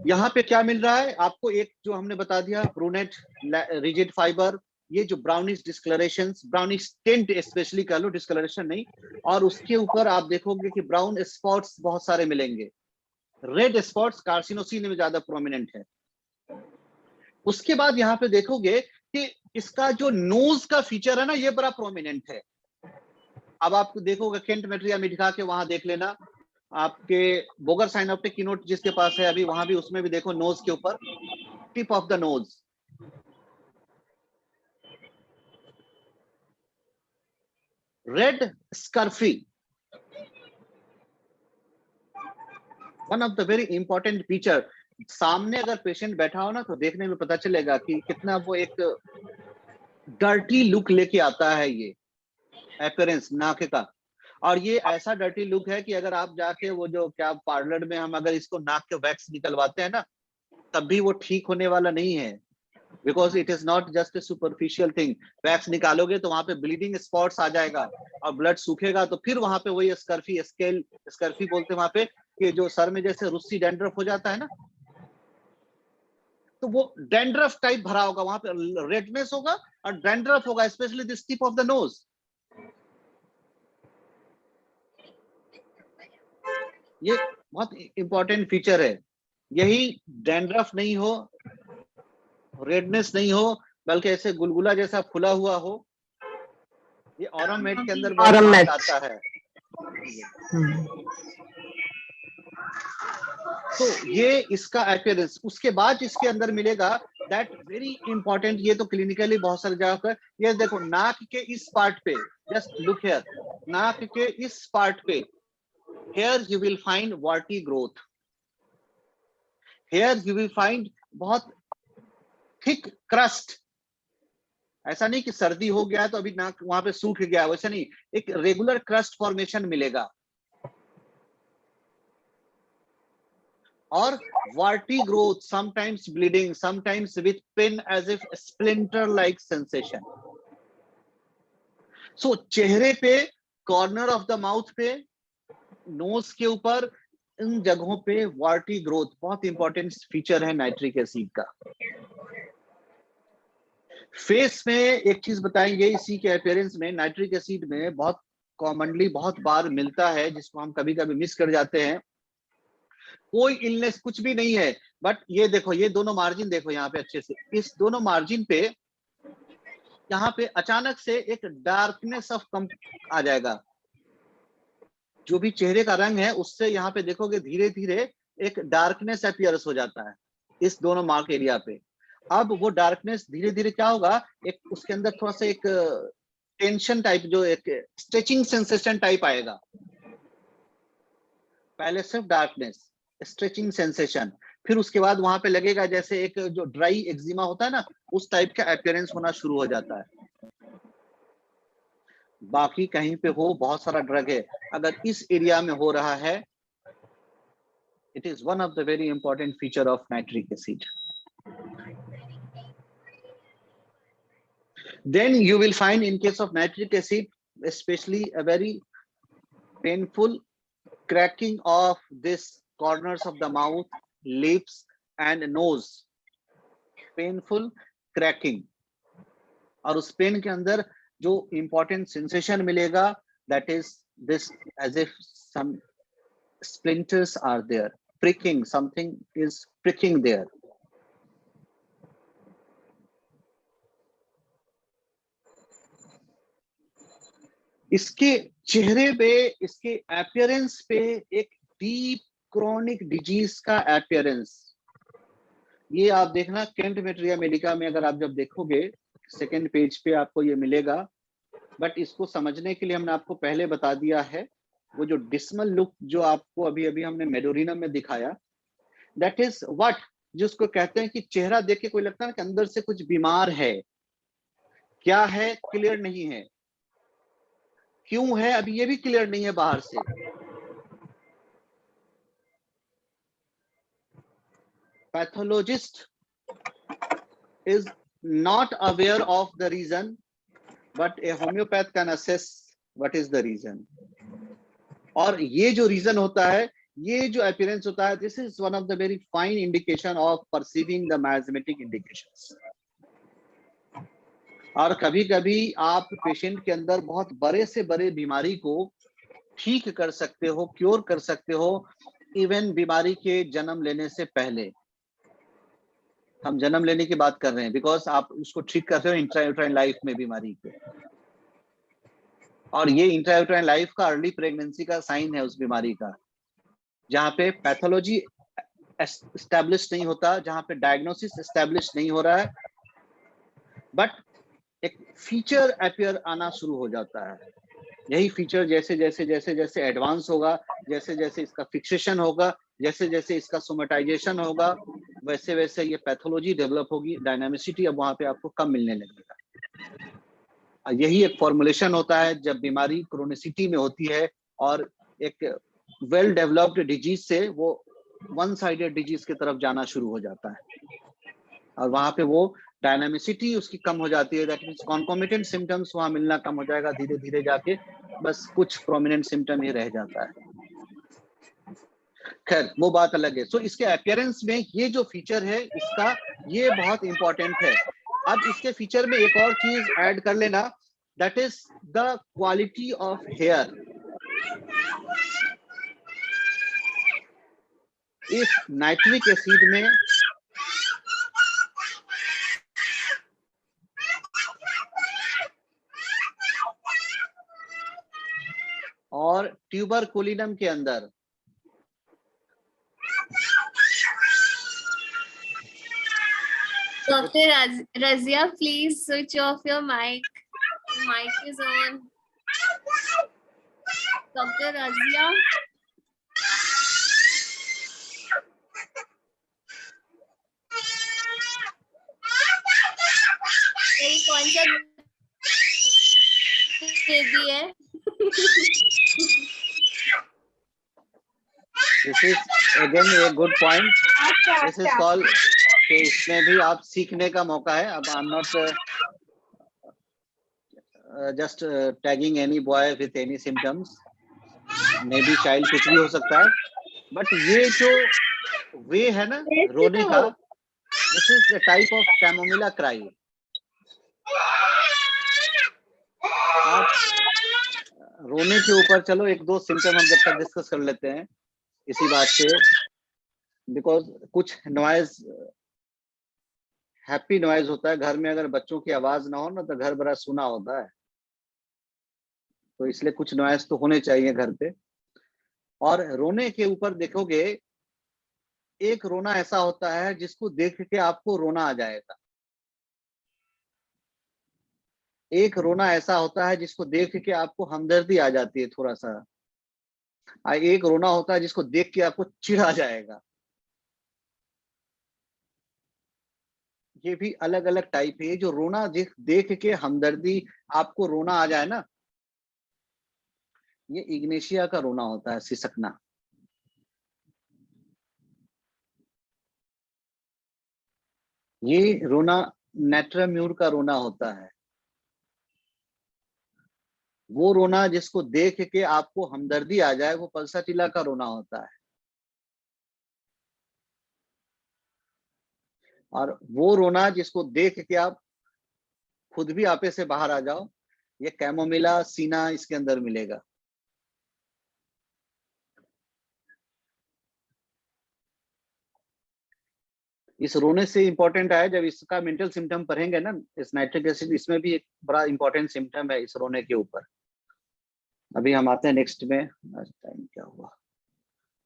यहाँ पे क्या मिल रहा है आपको? एक जो हमने बता दिया, ब्रूनेट रिजिड फाइबर, ये जो brownish discolouration, brownish tint specially कह लो, डिस्कलरेशन नहीं, और उसके ऊपर आप देखोगे कि ब्राउन स्पॉट्स बहुत सारे मिलेंगे। रेड स्पॉट्स कार्सिनोसिन में ज्यादा प्रोमिनेंट है। उसके बाद यहाँ पे देखोगे कि इसका जो नोज का फीचर है ना, ये बड़ा प्रोमिनेंट है। अब आप देखोगे केंट मेट्रिया में दिखा के वहां देख लेना, आपके बोगर साइनोप्टिक कीनोट जिसके पास है अभी, वहां भी उसमें भी देखो नोज के ऊपर, tip of the nose. Red scurfy, one of the very important feature. सामने अगर पेशेंट बैठा हो ना, तो देखने में पता चलेगा कि कितना वो एक डर्टी लुक लेके आता है ये अपीयरेंस नाक का। और ये ऐसा डर्टी लुक है कि अगर आप जाके वो जो क्या पार्लर में हम अगर इसको नाक के वैक्स निकलवाते हैं ना, तब भी वो ठीक होने वाला नहीं है, because it is not just a superficial thing. Wax निकालोगे तो वहां पे ब्लीडिंग स्पॉट्स आ जाएगा और ब्लड सूखेगा, तो फिर वहां पे वही स्कर्फी, स्कर्फी बोलते हैं वहां पे, कि जो सर में जैसे रुस्सी डैंड्रफ हो जाता है ना, तो वो डैंड्रफ टाइप भरा होगा, वहां पे रेडनेस होगा और डैंड्रफ होगा, specially this tip of the knows. ये बहुत इंपॉर्टेंट फीचर है। यही डैंड्रफ नहीं हो, रेडनेस नहीं हो, बल्कि ऐसे गुलगुला जैसा फुला हुआ हो, ये ऑरोमेट के अंदर ऑरोमेट आता है। तो ये इसका अपीयरेंस। उसके बाद इसके अंदर मिलेगा दैट वेरी इंपॉर्टेंट, ये तो क्लिनिकली बहुत सारी जगह पर, ये देखो नाक के इस पार्ट पे, जस्ट लुक हियर, नाक के इस पार्ट पे, here you will find warty growth, here you will find बहुत थिक क्रस्ट। ऐसा नहीं कि सर्दी हो गया तो अभी नाक वहां पे सूख गया, वैसा नहीं, एक रेगुलर क्रस्ट फॉर्मेशन मिलेगा। और warty growth, sometimes bleeding, sometimes with pain as if splinter like sensation. So चेहरे पे, कॉर्नर ऑफ द माउथ पे, नोज के ऊपर, इन जगहों पे वार्टी ग्रोथ बहुत इंपॉर्टेंट फीचर है नाइट्रिक एसिड का। फेस में एक चीज बताएंगे, इसी के अपीयरेंस में नाइट्रिक एसिड में बहुत कॉमनली बहुत बार मिलता है, जिसको हम कभी कभी मिस कर जाते हैं। कोई इलनेस कुछ भी नहीं है, बट ये देखो, ये दोनों मार्जिन देखो यहाँ पे अच्छे से, इस दोनों मार्जिन पे यहाँ पे अचानक से एक डार्कनेस ऑफ कम आ जाएगा। जो भी चेहरे का रंग है उससे यहाँ पे देखोगे धीरे धीरे एक डार्कनेस अपीयर्स हो जाता है इस दोनों मार्क एरिया पे। अब वो डार्कनेस धीरे धीरे क्या होगा, एक उसके अंदर थोड़ा सा एक टेंशन टाइप, जो एक स्ट्रेचिंग सेंसेशन टाइप आएगा। पहले सिर्फ डार्कनेस, स्ट्रेचिंग सेंसेशन, फिर उसके बाद वहां पे लगेगा जैसे एक जो ड्राई एक्जिमा होता है ना, उस टाइप का अपीयरेंस होना शुरू हो जाता है। बाकी कहीं पे हो, बहुत सारा ड्रग है, अगर इस एरिया में हो रहा है, it is one of the very important feature of nitric acid. Then you will find in case of nitric acid, especially a very painful cracking of this corners of the mouth, lips and nose, painful cracking। और उस pen के अंदर जो important sensation मिलेगा, that is this as if some splinters are there, pricking, something is pricking there। इसके चेहरे पे, इसके अपीयरेंस पे एक डीप क्रोनिक डिजीज का अपीयरेंस, ये आप देखना केंट मेट्रिया मेडिका में, अगर आप जब देखोगे सेकेंड पेज पे आपको ये मिलेगा। बट इसको समझने के लिए हमने आपको पहले बता दिया है, वो जो डिस्मल लुक जो आपको अभी अभी हमने मेडोरिनम में दिखाया, दैट इज व्हाट, जिसको कहते हैं कि चेहरा देख के कोई लगता है कि अंदर से कुछ बीमार है, क्या है क्लियर नहीं है, क्यों है अभी ये भी क्लियर नहीं है बाहर से। Pathologist is not aware of the reason, but a homeopath can assess what is the reason। और ये जो रीजन होता है, ये जो अपीयरेंस होता है, this is one of the very fine indication of perceiving the miasmatic indications। और कभी कभी आप पेशेंट के अंदर बहुत बड़े से बड़े बीमारी को ठीक कर सकते हो, क्योर कर सकते हो, इवन बीमारी के जन्म लेने से पहले। हम जन्म लेने की बात कर रहे हैं, बिकॉज आप उसको ठीक करते हो इंट्रायूट्राइन लाइफ में बीमारी को, और ये इंट्रायूट्राइन लाइफ का अर्ली प्रेगनेंसी का साइन है उस बीमारी का, जहाँ पे पैथोलॉजी एस्टैब्लिश नहीं होता, जहाँ पे डायग्नोसिस एस्टैब्लिश नहीं हो रहा है, बट एक फीचर अपीयर आना शुरू हो जाता है। यही फीचर जैसे जैसे जैसे जैसे एडवांस होगा, जैसे जैसे इसका फिक्सेशन होगा, जैसे जैसे इसका सोमेटाइजेशन होगा, वैसे वैसे ये पैथोलॉजी डेवलप होगी, डायनामिसिटी अब वहां पे आपको कम मिलने लगेगा। यही एक फॉर्मुलेशन होता है जब बीमारी क्रोनिसिटी में होती है और एक वेल डेवलप्ड डिजीज से वो वन साइडेड डिजीज की तरफ जाना शुरू हो जाता है, और वहां पे वो डायनामिसिटी उसकी कम हो जाती है। दैट मींस कॉन्कोमिटेंट सिम्टम्स वहां मिलना कम हो जाएगा, धीरे धीरे जाके बस कुछ प्रोमिनेंट सिम्टम ही रह जाता है। खैर वो बात अलग है। सो इसके अपीयरेंस में ये जो फीचर है इसका, ये बहुत इंपॉर्टेंट है। अब इसके फीचर में एक और चीज ऐड कर लेना, that is the quality of hair. इस नाइट्रिक एसिड में और ट्यूबरकुलिनम के अंदर Dr. Razia, please switch off your mic. Mic is on. Dr. Razia. ये कौन सा बेबी है? This is अगेन ये गुड पॉइंट. अच्छा दिस इज अच्छा कॉल्ड कि इसमें भी आप सीखने का मौका है. अब I am not just tagging any boy with any symptoms. May be child कुछ भी हो सकता है, बट ये जो वे है ना टेस्ट रोने तो का, this is the type of chamomilla cry. आप रोने के ऊपर चलो एक दो सिम्टम हम जब तक डिस्कस कर लेते हैं इसी बात पे, बिकॉज कुछ नॉइज, हैप्पी नॉइज होता है घर में. अगर बच्चों की आवाज ना हो ना तो घर बड़ा सुना होता है, तो इसलिए कुछ नॉइज तो होने चाहिए घर पे. और रोने के ऊपर देखोगे, एक रोना ऐसा होता है जिसको देख के आपको रोना आ जाएगा. एक रोना ऐसा होता है जिसको देख के आपको हमदर्दी आ जाती है थोड़ा सा. एक रोना होता है जिसको देख के आपको चिढ़ आ जाएगा. ये भी अलग अलग टाइप है. जो रोना देख के हमदर्दी आपको रोना आ जाए ना, ये इग्नेशिया का रोना होता है, सिसकना. ये रोना नेट्राम्यूर का रोना होता है. वो रोना जिसको देख के आपको हमदर्दी आ जाए वो पल्साटिला का रोना होता है. और वो रोना जिसको देख के आप खुद भी आपे से बाहर आ जाओ, ये कैमोमिला सीना इसके अंदर मिलेगा. इस रोने से इंपॉर्टेंट है, जब इसका मेंटल सिम्टम पढ़ेंगे ना, इस नाइट्रिक एसिड, इसमें भी एक बड़ा इंपॉर्टेंट सिम्टम है इस रोने के ऊपर. अभी हम आते हैं नेक्स्ट में. टाइम क्या हुआ?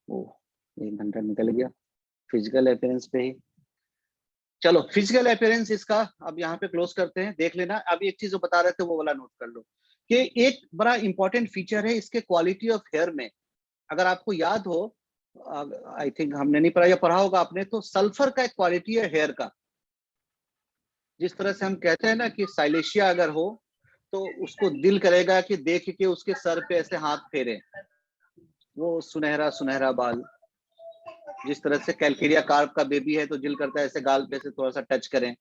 ओ, 1 घंटा निकल गया फिजिकल अपीयरेंस पे ही. चलो फिजिकल अपीयरेंस इसका अब यहाँ पे क्लोज करते हैं. देख लेना, अभी एक चीज जो बता रहे थे वो वाला नोट कर लो कि एक बड़ा इंपॉर्टेंट फीचर है इसके क्वालिटी ऑफ हेयर में. अगर आपको याद हो, आई थिंक हमने नहीं पढ़ा या पढ़ा होगा आपने, तो सल्फर का एक क्वालिटी है हेयर का. जिस तरह से हम कहते हैं ना कि साइलेशिया अगर हो तो उसको दिल करेगा कि देख के उसके सर पे ऐसे हाथ फेरे, वो सुनहरा सुनहरा बाल. जिस तरह से कैलकेरिया कार्प का बेबी है तो दिल करता है ऐसे गाल पे से थोड़ा सा टच करें.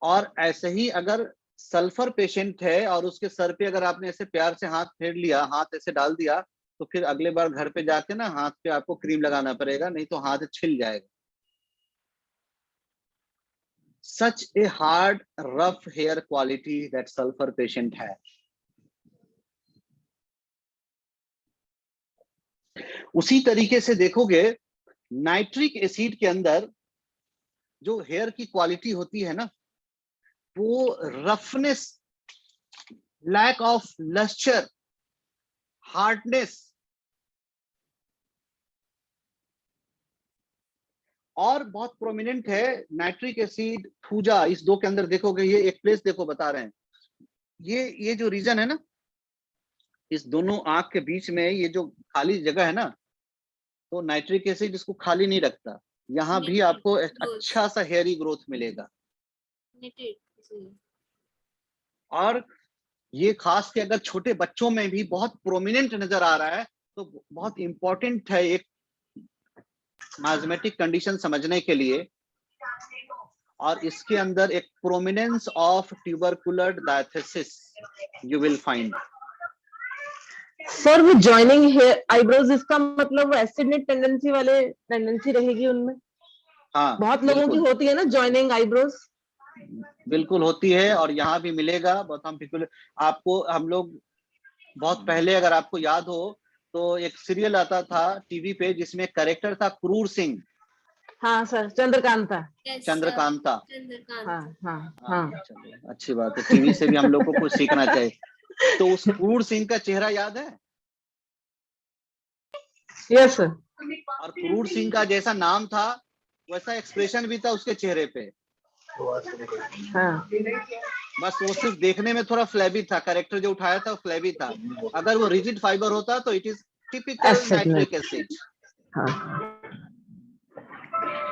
और ऐसे ही अगर सल्फर पेशेंट है और उसके सर पे अगर आपने ऐसे प्यार से हाथ फेर लिया, हाथ ऐसे डाल दिया, तो फिर अगले बार घर पे जाके ना हाथ पे आपको क्रीम लगाना पड़ेगा, नहीं तो हाथ छिल जाएगा. Such a hard, rough hair quality that sulfur patient has. उसी तरीके से देखोगे नाइट्रिक एसिड के अंदर जो हेयर की क्वालिटी होती है ना, वो roughness, lack of lustre, hardness, और बहुत प्रोमिनेंट है नाइट्रिक एसिड थूजा. इस दो के अंदर देखोगे, ये एक प्लेस देखो बता रहे हैं, ये जो रीजन है ना, इस दोनों आंख के बीच में ये जो खाली जगह है ना, तो नाइट्रिक एसिड इसको खाली नहीं रखता. यहाँ भी आपको अच्छा सा हेयरी ग्रोथ मिलेगा. और ये खास के अगर छोटे बच्चों में भी बहुत प्रोमिनेंट नजर आ रहा है तो बहुत इंपॉर्टेंट है एक माइजेमेटिक कंडीशन समझने के लिए. और इसके अंदर एक prominence of tubercular diathesis you will find. Sir वो जॉइनिंग हेयर आईब्रोज, इसका मतलब वो एसिड टेंडेंसी वाले टेंडेंसी रहेगी उनमें. हाँ बहुत लोगों की बिल्कुल होती है ना जॉइनिंग आईब्रोज. बिल्कुल होती है, और यहाँ भी मिलेगा. बहुत हम बिल्कुल आपको, हम लोग बहुत पहले अगर आपको याद हो तो एक सीरियल आता था टीवी पे जिसमें कैरेक्टर था क्रूर सिंह. हाँ सर, चंद्रकांता. चंद्रकांता. हाँ हाँ हाँ हाँ. चलो अच्छी बात है, टीवी से भी हम लोग को कुछ सीखना चाहिए. तो उस क्रूर सिंह का चेहरा याद है? Yes sir. और क्रूर सिंह का जैसा नाम था वैसा एक्सप्रेशन भी था उसके चेहरे पे. हाँ. बस वो सिर्फ देखने में थोड़ा फ्लैबी था. कैरेक्टर जो उठाया था वो फ्लैबी था. अगर वो रिजिड फाइबर होता तो इट इज टिपिकल एसिड में. Nitric acid. हाँ.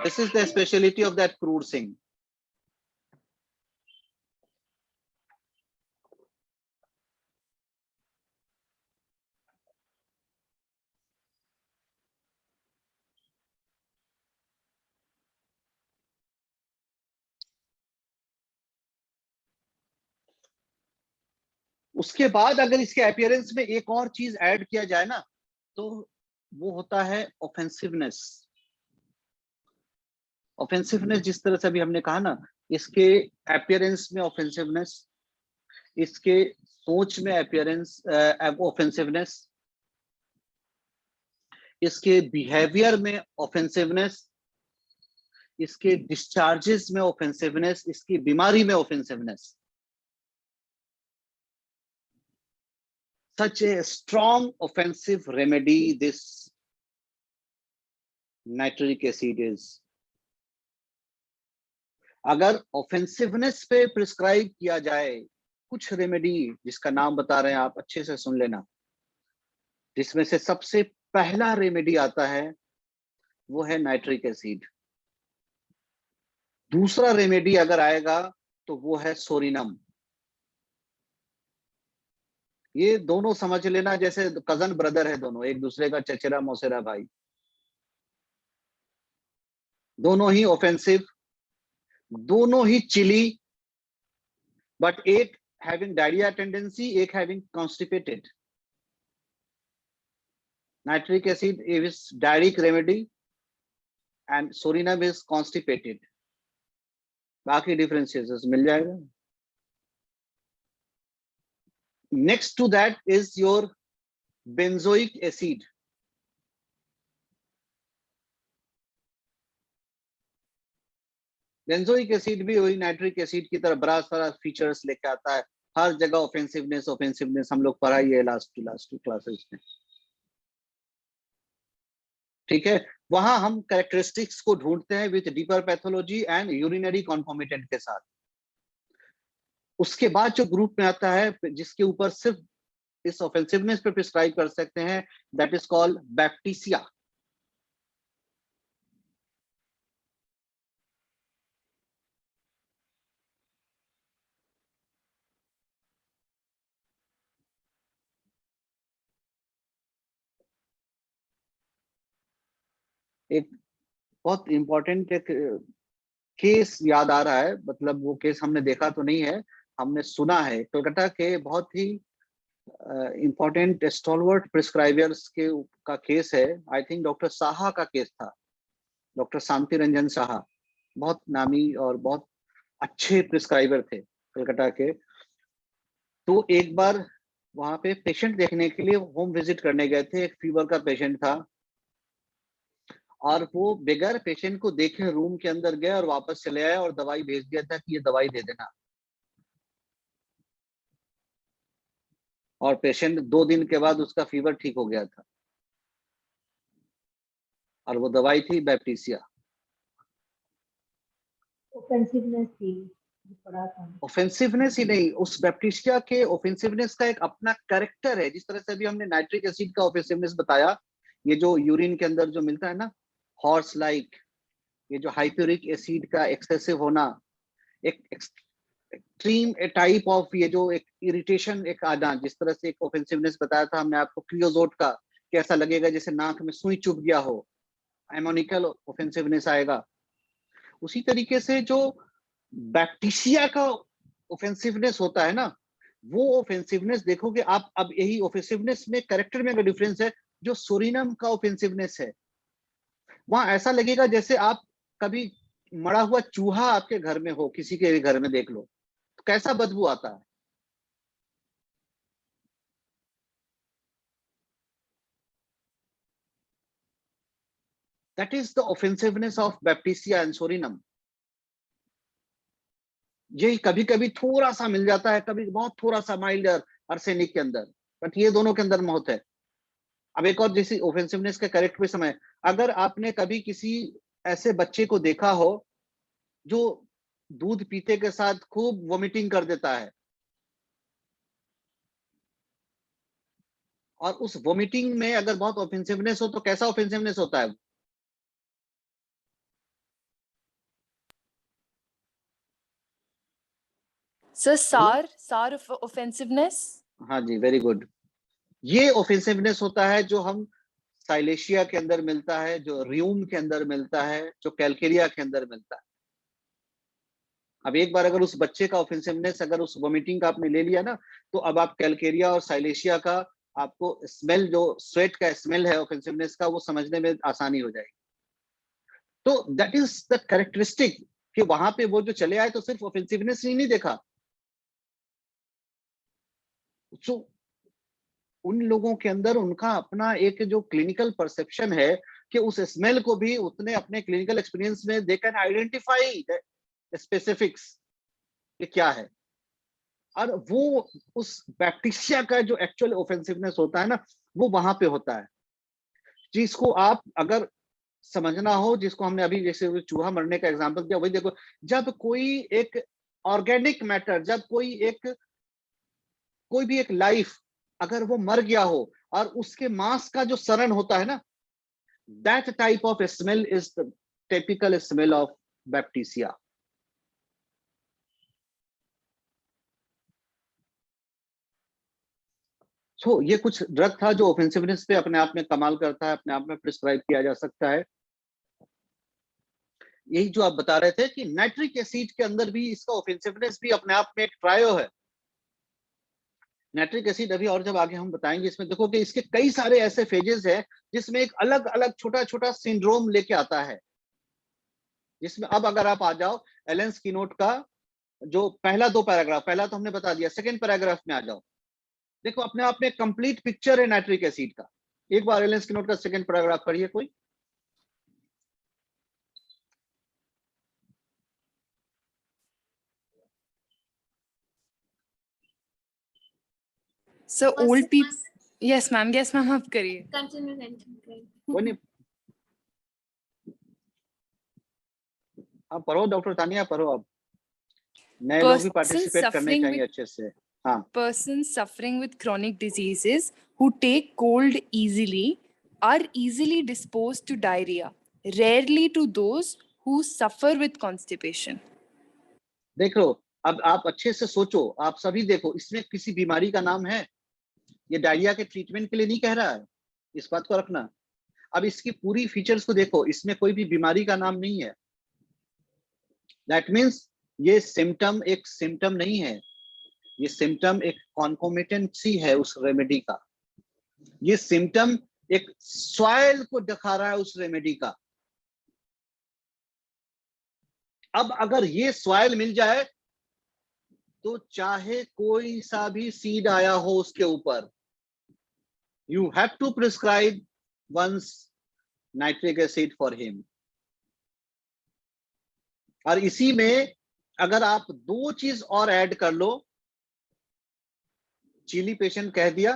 This is the speciality of that Kroor Singh. उसके बाद अगर इसके अपीयरेंस में एक और चीज ऐड किया जाए ना, तो वो होता है ऑफेंसिवनेस। ऑफेंसिवनेस जिस तरह से अभी हमने कहा ना, इसके अपीयरेंस में ऑफेंसिवनेस, इसके सोच में अपीयरेंस ऑफेंसिवनेस, इसके बिहेवियर में ऑफेंसिवनेस, इसके डिस्चार्जेस में ऑफेंसिवनेस, इसकी बीमारी में offensiveness. Such a strong offensive remedy this nitric acid is. अगर ऑफेंसिवनेस पे प्रिस्क्राइब किया जाए कुछ रेमेडी, जिसका नाम बता रहे हैं आप, अच्छे से सुन लेना, जिसमें से सबसे पहला रेमेडी आता है वो है नाइट्रिक एसिड। दूसरा रेमेडी अगर आएगा तो वो है सोरिनम। ये दोनों समझ लेना जैसे कजन ब्रदर है, दोनों एक दूसरे का चचेरा मौसेरा भाई, दोनों ही ऑफेंसिव, दोनों ही चिली, बट एक हैविंग डायरिया टेंडेंसी, एक having constipated. Nitric acid is diarrhic remedy and psorinum is constipated. बाकी डिफरेंशिएशंस मिल जाएगा। Next to that is your benzoic acid. Benzoic acid भी वही नाइट्रिक एसिड की तरह बड़ा सारा फीचर्स लेके आता है। हर जगह ऑफेंसिवनेस ऑफेंसिवनेस हम लोग पढ़ा ही है लास्ट टू क्लासेस में, ठीक है। वहां हम कैरेक्टरिस्टिक्स को ढूंढते हैं with deeper pathology and urinary कॉन्फॉर्मेटेंट के साथ। उसके बाद जो ग्रुप में आता है जिसके ऊपर सिर्फ इस ऑफेंसिवनेस पे प्रिस्क्राइब कर सकते हैं, दैट इज कॉल्ड बैप्टीसिया। एक बहुत इंपॉर्टेंट एक केस याद आ रहा है, मतलब वो केस हमने देखा तो नहीं है, हमने सुना है। कोलकाता के बहुत ही इंपॉर्टेंट स्टॉलवर्ट प्रिस्क्राइबर्स के का केस है। आई थिंक डॉक्टर साहा का केस था, डॉक्टर शांति रंजन साहा, बहुत नामी और बहुत अच्छे प्रिस्क्राइबर थे कोलकाता के। तो एक बार वहां पे पेशेंट देखने के लिए होम विजिट करने गए थे। एक फीवर का पेशेंट था और वो बगैर पेशेंट को देखे रूम के अंदर गया और वापस चले आए और दवाई भेज दिया था कि ये दवाई दे देना। और पेशेंट 2 दिन के बाद उसका फीवर ठीक हो गया था और वो दवाई थी बैप्टीसिया। ऑफेंसिवनेस थी, पढ़ा था। ऑफेंसिवनेस ही नहीं, उस बैप्टीसिया के ऑफेंसिवनेस का एक अपना कैरेक्टर है। जिस तरह से अभी हमने नाइट्रिक एसिड का ऑफेंसिवनेस बताया, ये जो यूरिन के अंदर जो मिलता है ना, हॉर्स लाइक, ये जो हाइप्यूरिक एसिड का एक्सेसिव होना, एक एक्सट्रीम टाइप ऑफ ये जो एक इरिटेशन एक आना, जिस तरह से एक ऑफेंसिवनेस बताया था हमने आपको क्रियोजोट का, कैसा लगेगा जैसे नाक में सुई चुभ गया हो, एमोनिकल ऑफेंसिवनेस आएगा। उसी तरीके से जो बैप्टीसिया का ऑफेंसिवनेस होता है ना, वो ऑफेंसिवनेस देखोगे आप। अब यही ऑफेंसिवनेस में कैरेक्टर में अगर डिफरेंस है, जो सोरिनम का ऑफेंसिवनेस है, वहां ऐसा लगेगा जैसे आप कभी मरा हुआ चूहा आपके घर में हो, किसी के घर में देख लो तो कैसा बदबू आता है। That is the offensiveness of Baptisia and Sorinum. यही कभी कभी थोड़ा सा मिल जाता है, कभी बहुत थोड़ा सा माइल्ड आर्सेनिक के अंदर, बट ये दोनों के अंदर मौत है। अब एक और जैसी ऑफेंसिवनेस के करेक्ट पे समय, अगर आपने कभी किसी ऐसे बच्चे को देखा हो जो दूध पीते के साथ खूब वोमिटिंग कर देता है, और उस वोमिटिंग में अगर बहुत ऑफेंसिवनेस हो तो कैसा ऑफेंसिवनेस होता है? सर सार ऑफेंसिवनेस। हाँ जी, वेरी गुड। ये ऑफेंसिवनेस होता है जो हम साइलेशिया के अंदर मिलता है, जो रियूम के अंदर मिलता है, जो कैलकेरिया के अंदर मिलता है। अब एक बार अगर उस बच्चे का ऑफेंसिवनेस, अगर उस वोमिटिंग का आपने ले लिया ना, तो अब आप कैलकेरिया और साइलेशिया का आपको स्मेल, जो स्वेट का स्मेल है ऑफेंसिवनेस का, वो समझने में आसानी हो जाएगी। तो दैट इज द कैरेक्टरिस्टिक कि वहां पे वो जो चले आए तो सिर्फ ऑफेंसिवनेस ही नहीं देखा। So, उन लोगों के अंदर उनका अपना एक जो क्लिनिकल परसेप्शन है कि उस स्मेल को भी उतने अपने क्लिनिकल एक्सपीरियंस में दे कैन आइडेंटिफाई स्पेसिफिक्स कि क्या है, और वो उस बैक्टीरिया का जो एक्चुअल ऑफेंसिवनेस होता है ना, वो वहां पे होता है, जिसको आप अगर समझना हो, जिसको हमने अभी जैसे चूहा मरने का एग्जांपल दिया, वही देखो, जब कोई एक ऑर्गेनिक मैटर, जब कोई भी एक लाइफ अगर वो मर गया हो और उसके मांस का जो सरण होता है ना, that type of smell is the typical smell of bacteria. So ये कुछ ड्रग था जो ऑफेंसिवनेस पे अपने आप में कमाल करता है, अपने आप में प्रिस्क्राइब किया जा सकता है। यही जो आप बता रहे थे कि नाइट्रिक एसिड के अंदर भी इसका ऑफेंसिवनेस भी अपने आप में एक ट्रायो है। नाइट्रिक एसिड अभी और जब आगे हम बताएंगे, इसमें देखो कि इसके कई सारे ऐसे फेजेस हैं जिसमें एक अलग अलग छोटा छोटा सिंड्रोम लेके आता है, जिसमें अब अगर आप आ जाओ एलन स्किनोट का जो पहला 2 पैराग्राफ, पहला तो हमने बता दिया, सेकंड पैराग्राफ में आ जाओ, देखो अपने आप में कंप्लीट पिक्चर है नाइट्रिक एसिड का। एक बार एलन स्किनोट का सेकंड पैराग्राफ पढ़िए कोई। So old people, yes ma'am, आप करिए। वो नहीं, आप पढ़ो डॉक्टर तानिया, पढ़ो। अब नए लोग भी पार्टिसिपेट करने चाहिए अच्छे से। हाँ, Persons suffering with chronic diseases who take cold easily are easily disposed to diarrhea, rarely to those who suffer with constipation. देखो अब आप अच्छे से सोचो, आप सभी देखो, इसमें किसी बीमारी का नाम है? ये डायरिया के ट्रीटमेंट के लिए नहीं कह रहा है, इस बात को रखना। अब इसकी पूरी फीचर्स को देखो, इसमें कोई भी बीमारी का नाम नहीं है। दैट मीन्स ये सिम्टम एक सिम्टम नहीं है, ये सिम्टम एक कॉन्कोमिटेंसी है उस रेमेडी का। ये सिम्टम एक सॉइल को दिखा रहा है उस रेमेडी का। अब अगर ये सॉइल मिल जाए तो चाहे कोई सा भी सीड आया हो उसके ऊपर, you have to prescribe once nitric acid for him. और इसी में अगर आप 2 चीज और ऐड कर लो, चीली पेशेंट कह दिया,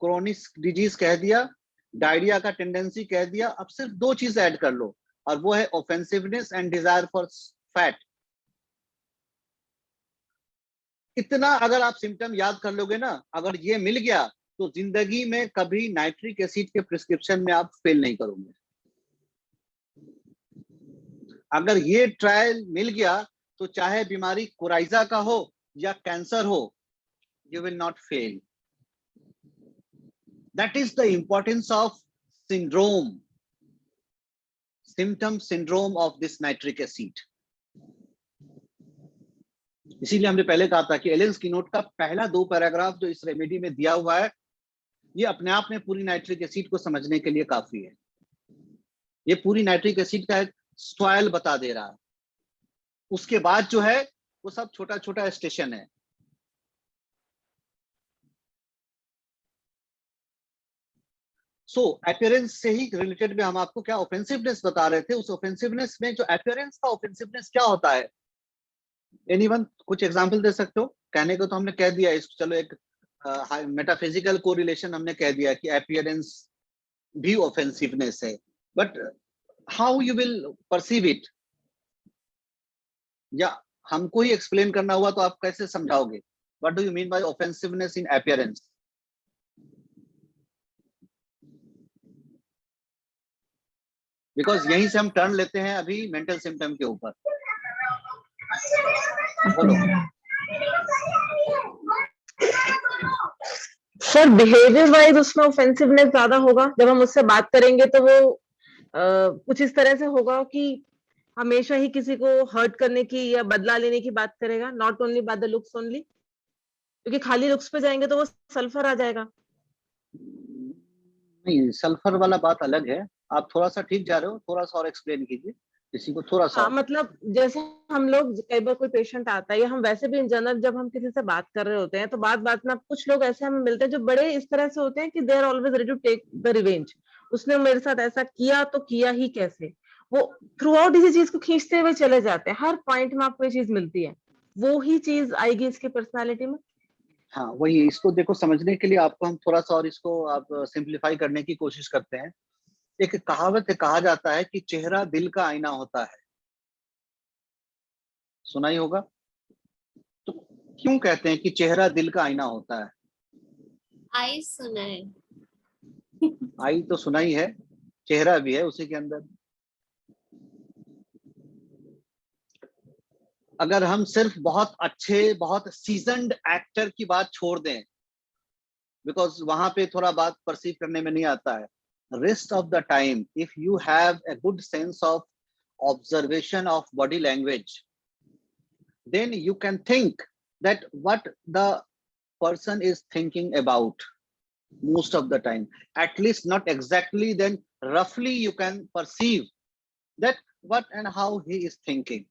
क्रोनिक डिजीज कह दिया, डायरिया का टेंडेंसी कह दिया, अब सिर्फ 2 चीज ऐड कर लो, और वो है offensiveness and desire for fat. इतना अगर आप सिम्टम याद कर लोगे ना, अगर ये मिल गया तो जिंदगी में कभी नाइट्रिक एसिड के प्रिस्क्रिप्शन में आप फेल नहीं करोगे। अगर ये ट्रायल मिल गया तो चाहे बीमारी कोराइजा का हो या कैंसर हो, you will not fail. That is the importance of syndrome, symptom syndrome of this nitric acid. इसीलिए हमने पहले कहा था कि एलन स्किनोट का पहला 2 पैराग्राफ जो इस रेमेडी में दिया हुआ है, ये अपने आप में पूरी नाइट्रिक एसिड को समझने के लिए काफी है। ये पूरी नाइट्रिक एसिड का एक स्टाइल बता दे रहा है। उसके बाद जो है वो सब छोटा छोटा स्टेशन है। सो अपीयरेंस से ही रिलेटेड में हम आपको क्या ऑफेंसिवनेस बता रहे थे, उस ऑफेंसिवनेस में जो अपीयरेंस का ऑफेंसिवनेस क्या होता है, एनीवन कुछ एग्जांपल दे सकते हो? कहने को तो हमने कह दिया, इस चलो एक मेटाफिजिकल कोरिलेशन हमने कह दिया कि अपीयरेंस भी ऑफेंसिवनेस है, but how you will perceive it, या हमको ही एक्सप्लेन करना हुआ तो आप कैसे समझाओगे? What do you mean by offensiveness in appearance? Because यहीं से हम टर्न लेते हैं अभी मेंटल सिम्टम के ऊपर। बोलो सर, बिहेवियर वाइज उसमें ऑफेंसिवनेस ज्यादा होगा। जब हम उससे बात करेंगे तो वो कुछ इस तरह से होगा कि हमेशा ही किसी को हर्ट करने की या बदला लेने की बात करेगा, not only by the looks only, क्योंकि खाली लुक्स पे जाएंगे तो वो सल्फर आ जाएगा। नहीं, सल्फर वाला बात अलग है। आप थोड़ा सा ठीक जा रहे हो, थोड़ा सा और एक्सप्लेन कीजिए किसी को, थोड़ा सा हाँ, और। मतलब जैसे हम लोग कई बार कोई पेशेंट आता है, या हम वैसे भी इन जनरल जब हम किसी से बात कर रहे होते हैं, तो बात बात में कुछ लोग ऐसे हमें मिलते हैं जो बड़े इस तरह से होते हैं कि they are always ready to take the revenge. उसने मेरे साथ ऐसा किया तो किया ही कैसे, वो थ्रू आउट इसी चीज को खींचते हुए चले जाते हैं। हर पॉइंट में आपको ये चीज मिलती है, वो ही चीज आएगी इसकी पर्सनालिटी में। हाँ वही, इसको देखो समझने के लिए आपको हम थोड़ा सा और इसको आप सिंप्लीफाई करने की कोशिश करते हैं। एक कहावत है, कहा जाता है कि चेहरा दिल का आईना होता है, सुना ही होगा। तो क्यों कहते हैं कि चेहरा दिल का आईना होता है? आई सुना है। आई तो सुना ही है, चेहरा भी है उसी के अंदर। अगर हम सिर्फ बहुत अच्छे, बहुत सीजन्ड एक्टर की बात छोड़ दें, बिकॉज वहां पे थोड़ा बात परसीव करने में नहीं आता है, rest of the time if you have a good sense of observation of body language, then you can think that what the person is thinking about most of the time, at least not exactly, then roughly you can perceive that what and how he is thinking.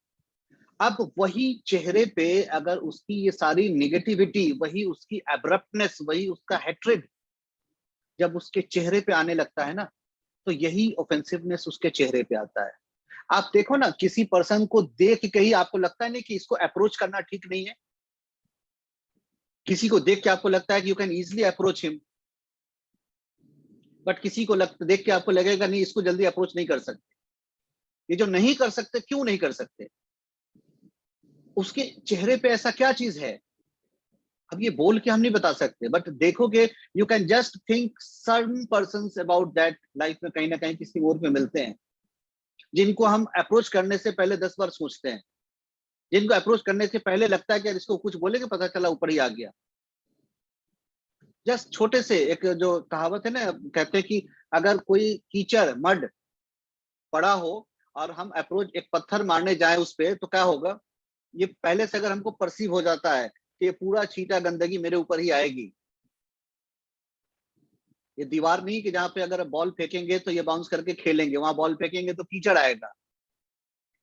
अब वही चेहरे पे अगर उसकी ये सारी negativity, वही उसकी एब्रप्टनेस, वही उसका हेट्रेड जब उसके चेहरे पे आने लगता है ना, तो यही ऑफेंसिवनेस उसके चेहरे पे आता है। आप देखो ना, किसी पर्सन को देख के ही आपको लगता है नहीं कि इसको अप्रोच करना ठीक नहीं है? किसी को देख के आपको लगता है कि you can easily approach him, but किसी को देख के आपको लगेगा नहीं, इसको जल्दी अप्रोच नहीं कर सकते। ये जो नहीं कर सकते, क्यों नहीं कर सकते? उसके चेहरे पे ऐसा क्या चीज है? अब ये बोल के हम नहीं बता सकते, बट देखोगे you can just think certain persons about that. Life में कहीं ना कहीं किसी और में मिलते हैं जिनको हम अप्रोच करने से पहले 10 बार सोचते हैं, जिनको अप्रोच करने से पहले लगता है कि यार इसको कुछ बोलेंगे, पता चला ऊपर ही आ गया। जस्ट छोटे से एक जो कहावत है ना, कहते हैं कि अगर कोई कीचड़ मड पड़ा हो और हम अप्रोच एक पत्थर मारने जाए उस पे, तो क्या होगा? ये पहले से अगर हमको परसीव हो जाता है कि ये पूरा छींटा गंदगी मेरे ऊपर ही आएगी, ये दीवार नहीं कि जहां पे अगर बॉल फेंकेंगे तो ये बाउंस करके खेलेंगे, वहां बॉल फेंकेंगे तो कीचड़ आएगा।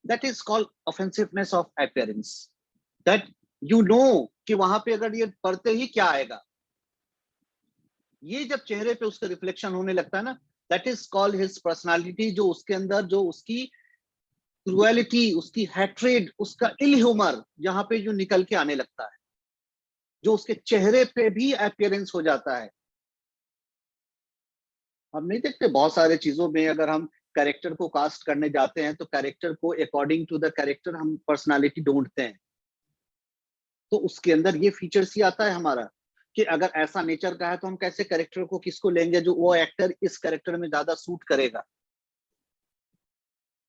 That is called offensiveness of appearance, that you know कि वहां पे अगर ये पढ़ते ही क्या आएगा। ये जब चेहरे पे उसका रिफ्लेक्शन होने लगता है ना, that is called his personality. जो उसके अंदर जो उसकी क्रूएलिटी, उसकी हैट्रेड, उसका इल ह्यूमर जहां पे जो निकल के आने लगता है, जो उसके चेहरे पे भी अपीयरेंस हो जाता है। हम नहीं देखते बहुत सारे चीजों में, अगर हम कैरेक्टर को कास्ट करने जाते हैं तो कैरेक्टर को अकॉर्डिंग टू द कैरेक्टर हम पर्सनालिटी ढूंढते हैं। तो उसके अंदर ये फीचर्स ही आता है हमारा कि अगर ऐसा नेचर का है तो हम कैसे कैरेक्टर को, किसको लेंगे जो वो एक्टर इस कैरेक्टर में ज्यादा सूट करेगा।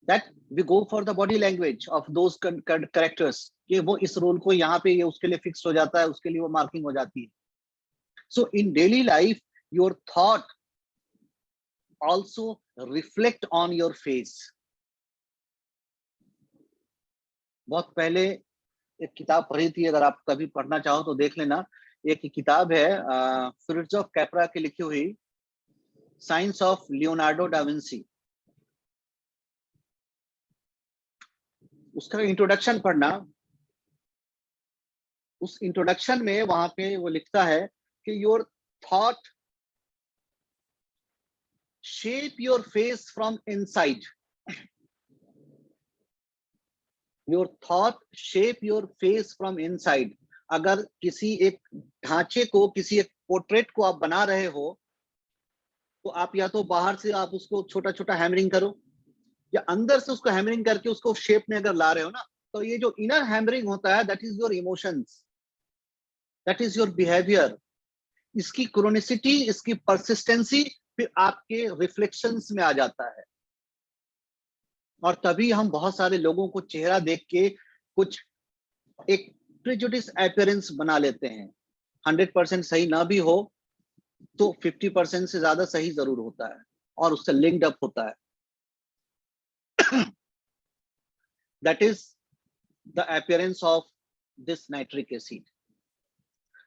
That we go for the body language of those characters, कि वो इस रोल को यहाँ पे ये उसके लिए फिक्स हो जाता है, उसके लिए वो मार्किंग हो जाती है। So in daily life your thought also reflect on your face. बहुत पहले एक किताब पढ़ी थी, अगर आप कभी पढ़ना चाहो तो देख लेना। एक किताब है फ्रिट्जोफ कैप्रा की लिखी हुई, science of Leonardo da Vinci. उसका इंट्रोडक्शन पढ़ना। उस इंट्रोडक्शन में वहां पे वो लिखता है कि your thought shape your face from inside. Your thought shape your face from inside. अगर किसी एक ढांचे को, किसी एक पोर्ट्रेट को आप बना रहे हो, तो आप या तो बाहर से आप उसको छोटा छोटा हैमरिंग करो, या अंदर से उसको हैमरिंग करके उसको शेप में अगर ला रहे हो ना, तो ये जो इनर हैमरिंग होता है, that is your emotions, that is your behaviour. इसकी क्रोनिसिटी, इसकी परसिस्टेंसी फिर आपके रिफ्लेक्शंस में आ जाता है। और तभी हम बहुत सारे लोगों को चेहरा देख के कुछ एक प्रेजुडिस अपीयरेंस बना लेते हैं। 100% सही ना भी हो तो 50% से ज्यादा सही जरूर होता है और उससे लिंक्ड अप होता है। that is the appearance of this nitric acid.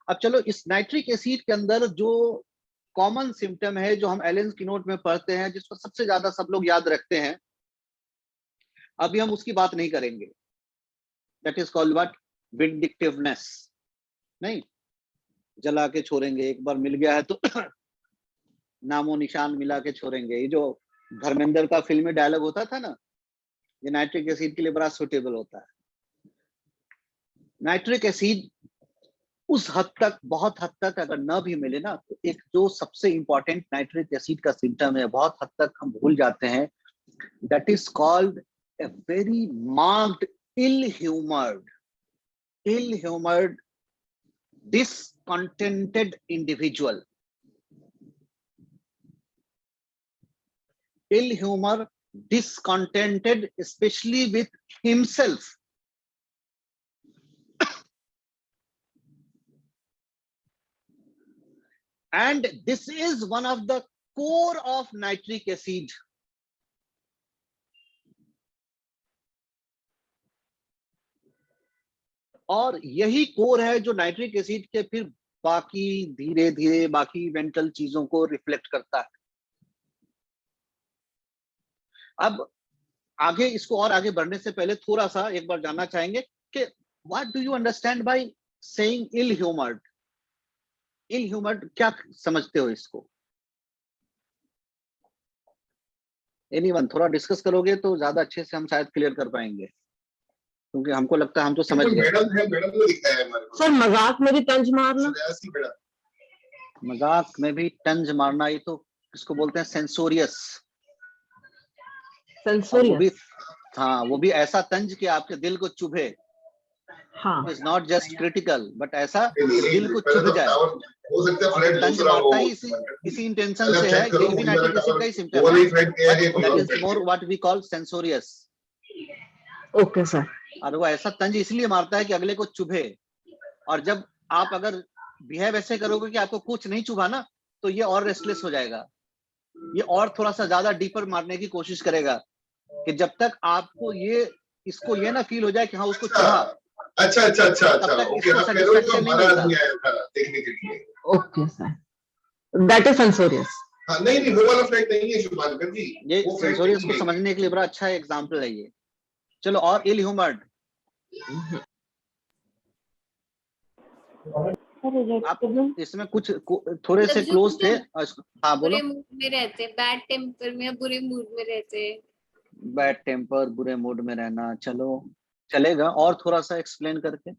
अब चलो इस नाइट्रिक एसिड के अंदर जो कॉमन सिम्टम है, जो हम एलेंस की नोट में पढ़ते हैं, जिसको सबसे ज्यादा सब लोग याद रखते हैं, अभी हम उसकी बात नहीं करेंगे. That is called what? Vindictiveness. नहीं, जला के छोड़ेंगे, एक बार मिल गया है तो नामो निशान मिला के छोड़ेंगे. ये जो धर्मेंद्र का फिल्म में डायलॉग होता था ना, ये नाइट्रिक एसिड के लिए बड़ा सुटेबल होता है. नाइट्रिक एसिड उस हद तक, बहुत हद तक अगर न भी मिले ना, तो एक जो सबसे इंपॉर्टेंट नाइट्रिक एसिड का सिम्टम है, बहुत हद तक हम भूल जाते हैं. That is called a very marked ill humored discontented individual. Ill humor, discontented, especially with himself. And this is one of the core of nitric acid. और यही कोर है जो नाइट्रिक एसिड के फिर बाकी धीरे धीरे बाकी मेंटल चीजों को रिफ्लेक्ट करता है. अब आगे इसको और आगे बढ़ने से पहले थोड़ा सा एक बार जानना चाहेंगे कि what do you understand by saying ill humoured? Ill humoured क्या समझते हो इसको? एनीवन थोड़ा डिस्कस करोगे तो ज्यादा अच्छे से हम शायद क्लियर कर पाएंगे, क्योंकि हमको लगता है हम तो समझ गए. मैडम ने लिखा है हमारे को. सर मजाक में भी तंज मारना. मजाक में भी तंज मारना, ये तो किसको बोलते हैं? सेंसोरियस. सेंसोरियस. हाँ, वो भी ऐसा तंज कि आपके दिल को चुभे. हाँ. Is not just critical, but ऐसा दिल को चुभ जाए. हो सकता है फ्लैट तंज दूसरा हो. मारता ही इसी इंटेंशन से है. ये भी नाइट्रिक एसिड का ही सिम्टम वाली है. फ्लैट के आगे that is more what we call censorious. Okay sir. और वो ऐसा तंज इसलिए मारता है कि अगले को चुभे. और जब आप अगर बिहेव ऐसे करोगे कि आपको कुछ नहीं चुभा ना, तो ये और रेस्टलेस हो जाएगा. ये और थोड़ा सा ज्यादा डीपर मारने की कोशिश करेगा, कि जब तक आपको इसको ये ना फील हो जाए कि हाँ उसको चुभा. अच्छा. तब तक ओके, इसको आप कह रहे हो satisfaction कि नहीं हमारा मिलता. आदमी आया था देखने के लिए. Okay sir. That is सेंसोरियस. हाँ, नहीं वो वाला फ्लैट नहीं है शुभांकर जी. ये वो फ्लैट सेंसोरियस नहीं को है. समझने के लिए बड़ा अच्छा एग्जाम्पल है ये. चलो, और इल ह्यूमर्ड आप इसमें कुछ थोड़े से क्लोज थे. हाँ बोलो. बुरे मूड में रहते, बैड टेम्पर में, बुरे मूड में रहते. बैड टेम्पर, बुरे मूड में रहना, चलो चलेगा. और थोड़ा सा एक्सप्लेन करके.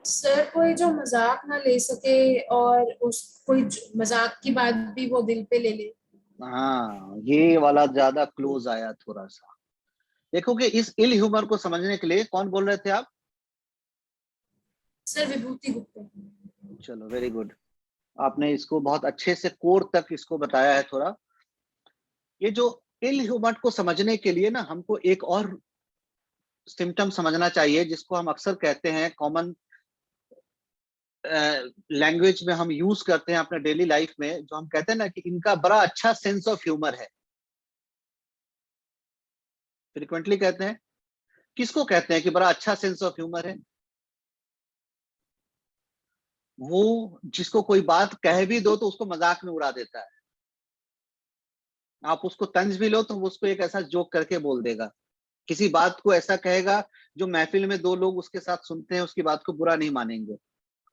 सर कोई जो मजाक ना ले सके और कोई मजाक की बात भी वो दिल पे ले ले. हाँ, ये वाला ज्यादा क्लोज आया थोड़ा सा. देखो कि इस इल ह्यूमर को समझने के लिए कौन बोल रहे थे आप? सर विभूति गुप्ता. चलो, वेरी गुड. आपने इसको बहुत अच्छे से कोर तक इसको बताया है थोड़ा. ये जो इल ह्यूमर को समझने के लिए ना, हमको एक और सिम्टम समझना चाहिए, जिसको हम अक्सर कहते हैं, कॉमन लैंग्वेज में हम यूज करते हैं अपने डेली लाइफ में, जो हम कहते हैं ना कि इनका बड़ा अच्छा सेंस ऑफ ह्यूमर है. फ्रिक्वेंटली कहते हैं. किसको कहते हैं कि बड़ा अच्छा सेंस ऑफ ह्यूमर है? वो जिसको कोई बात कह भी दो तो उसको मजाक में उड़ा देता है. आप उसको तंज भी लो तो वो उसको एक ऐसा जोक करके बोल देगा. किसी बात को ऐसा कहेगा जो महफिल में दो लोग उसके साथ सुनते हैं, उसकी बात को बुरा नहीं मानेंगे.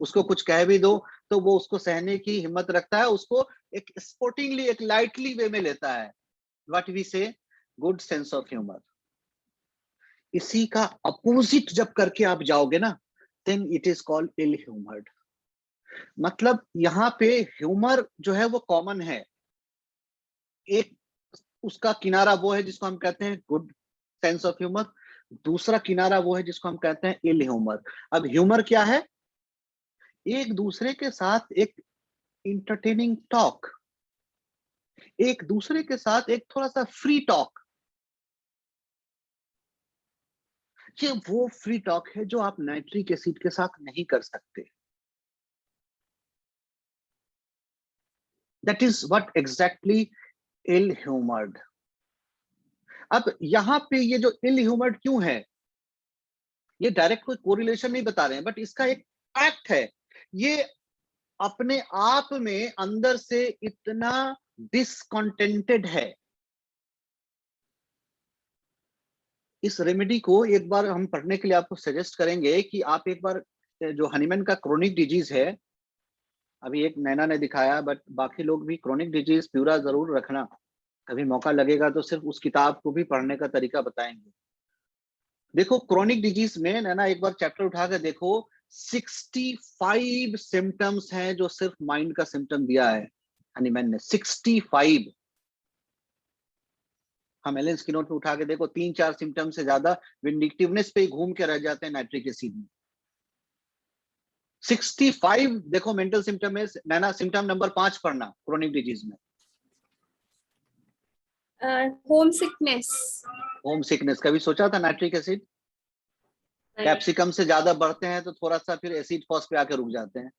उसको कुछ कह भी दो तो वो उसको सहने की हिम्मत रखता है, उसको एक स्पोर्टिंगली, एक लाइटली वे में लेता है. व्हाट वी से, गुड सेंस ऑफ ह्यूमर. इसी का अपोजिट जब करके आप जाओगे ना, देन इट इज कॉल्ड इल ह्यूमर्ड. मतलब यहाँ पे ह्यूमर जो है वो कॉमन है. एक उसका किनारा वो है जिसको हम कहते हैं गुड सेंस ऑफ ह्यूमर. दूसरा किनारा वो है जिसको हम कहते हैं इल ह्यूमर. अब ह्यूमर क्या है? एक दूसरे के साथ एक इंटरटेनिंग टॉक, एक दूसरे के साथ एक थोड़ा सा फ्री टॉक. ये वो फ्री टॉक है जो आप नाइट्रिक एसिड के साथ नहीं कर सकते. दैट इज व्हाट एग्जैक्टली इल ह्यूमर्ड. अब यहाँ पे ये जो इल ह्यूमर्ड क्यों है, ये डायरेक्ट कोई कोरिलेशन नहीं बता रहे हैं, बट इसका एक फैक्ट है, ये अपने आप में अंदर से इतना डिसकंटेंटेड है। इस रेमेडी को एक बार हम पढ़ने के लिए आपको सजेस्ट करेंगे कि आप एक बार जो हनीमैन का क्रोनिक डिजीज है, अभी एक नैना ने दिखाया, बट बाकी लोग भी क्रोनिक डिजीज प्यूरा जरूर रखना, कभी मौका लगेगा तो सिर्फ उस किताब को भी पढ़ने का तरीका बताएंगे। देखो क्रोनिक डिजीज में नैना एक बार चैप्टर उठा कर देखो, 65 सिम्टम्स हैं जो सिर्फ माइंड का सिम्टम दिया है हनीमैन ने, 65। हम एलेंस की नोट पे उठा के देखो, 3-4 सिम्टम से ज्यादा विंडिक्टिवनेस पे ही घूम के रह जाते हैं नाइट्रिक एसिड में। 65 देखो मेंटल सिम्टम है। नैना सिम्टम नंबर 5 पढ़ना क्रोनिक डिजीज में। Home sickness. होम सिकनेस, कभी सोचा था नाइट्रिक एसिड कैप्सिकम से ज्यादा बढ़ते हैं तो थोड़ा सा फिर एसिड फॉस पे आके रुक जाते हैं।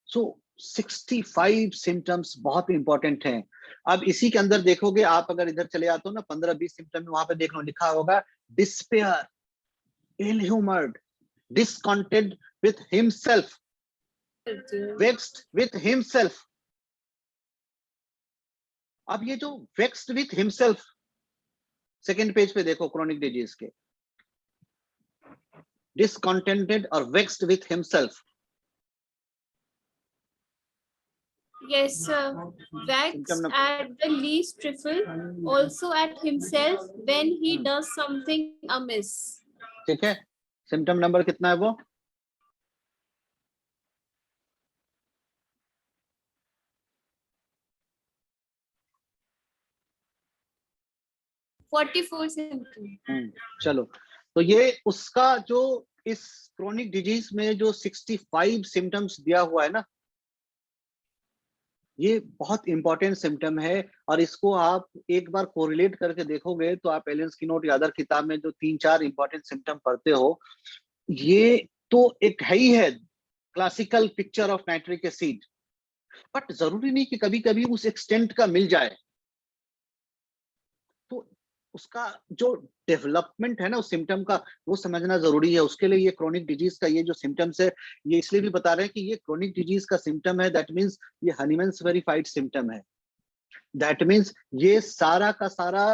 सो 65 सिम्टम्स बहुत इंपॉर्टेंट हैं। अब इसी के अंदर देखोगे आप, अगर इधर चले आते हो ना 15-20 सिम्टम में, वहां पे देख लो लिखा होगा despair, ill humoured, discontent with himself, vexed with himself. अब ये जो vexed with himself, second page पे देखो क्रोनिक डिजीज के, डिसकंटेंटेड और vexed with himself. Yes, sir. Vexed at the least trifle, also at himself when he does something amiss. ठीक है, symptom number कितना है वो? Forty-four symptoms. चलो, तो ये उसका जो इस क्रोनिक डिजीज में जो 65 सिम्टम्स दिया हुआ है ना, ये बहुत इंपॉर्टेंट सिम्टम है। और इसको आप एक बार कोरिलेट करके देखोगे तो आप एलेन स्किनोट या अदर किताब में जो 3-4 इंपॉर्टेंट सिम्टम पढ़ते हो, ये तो एक है ही है classical picture of nitric acid, but जरूरी नहीं कि कभी कभी उस एक्सटेंट का मिल जाए। तो उसका जो डेवलपमेंट है ना उस सिम्टम का, वो समझना जरूरी है। उसके लिए ये क्रोनिक डिजीज का ये जो सिम्टम्स है, ये इसलिए भी बता रहे हैं कि ये क्रोनिक डिजीज का सिम्टम है, दैट मीन्स ये हनीमैन्स वेरीफाइड सिम्टम है। दैट मीन्स ये सारा का सारा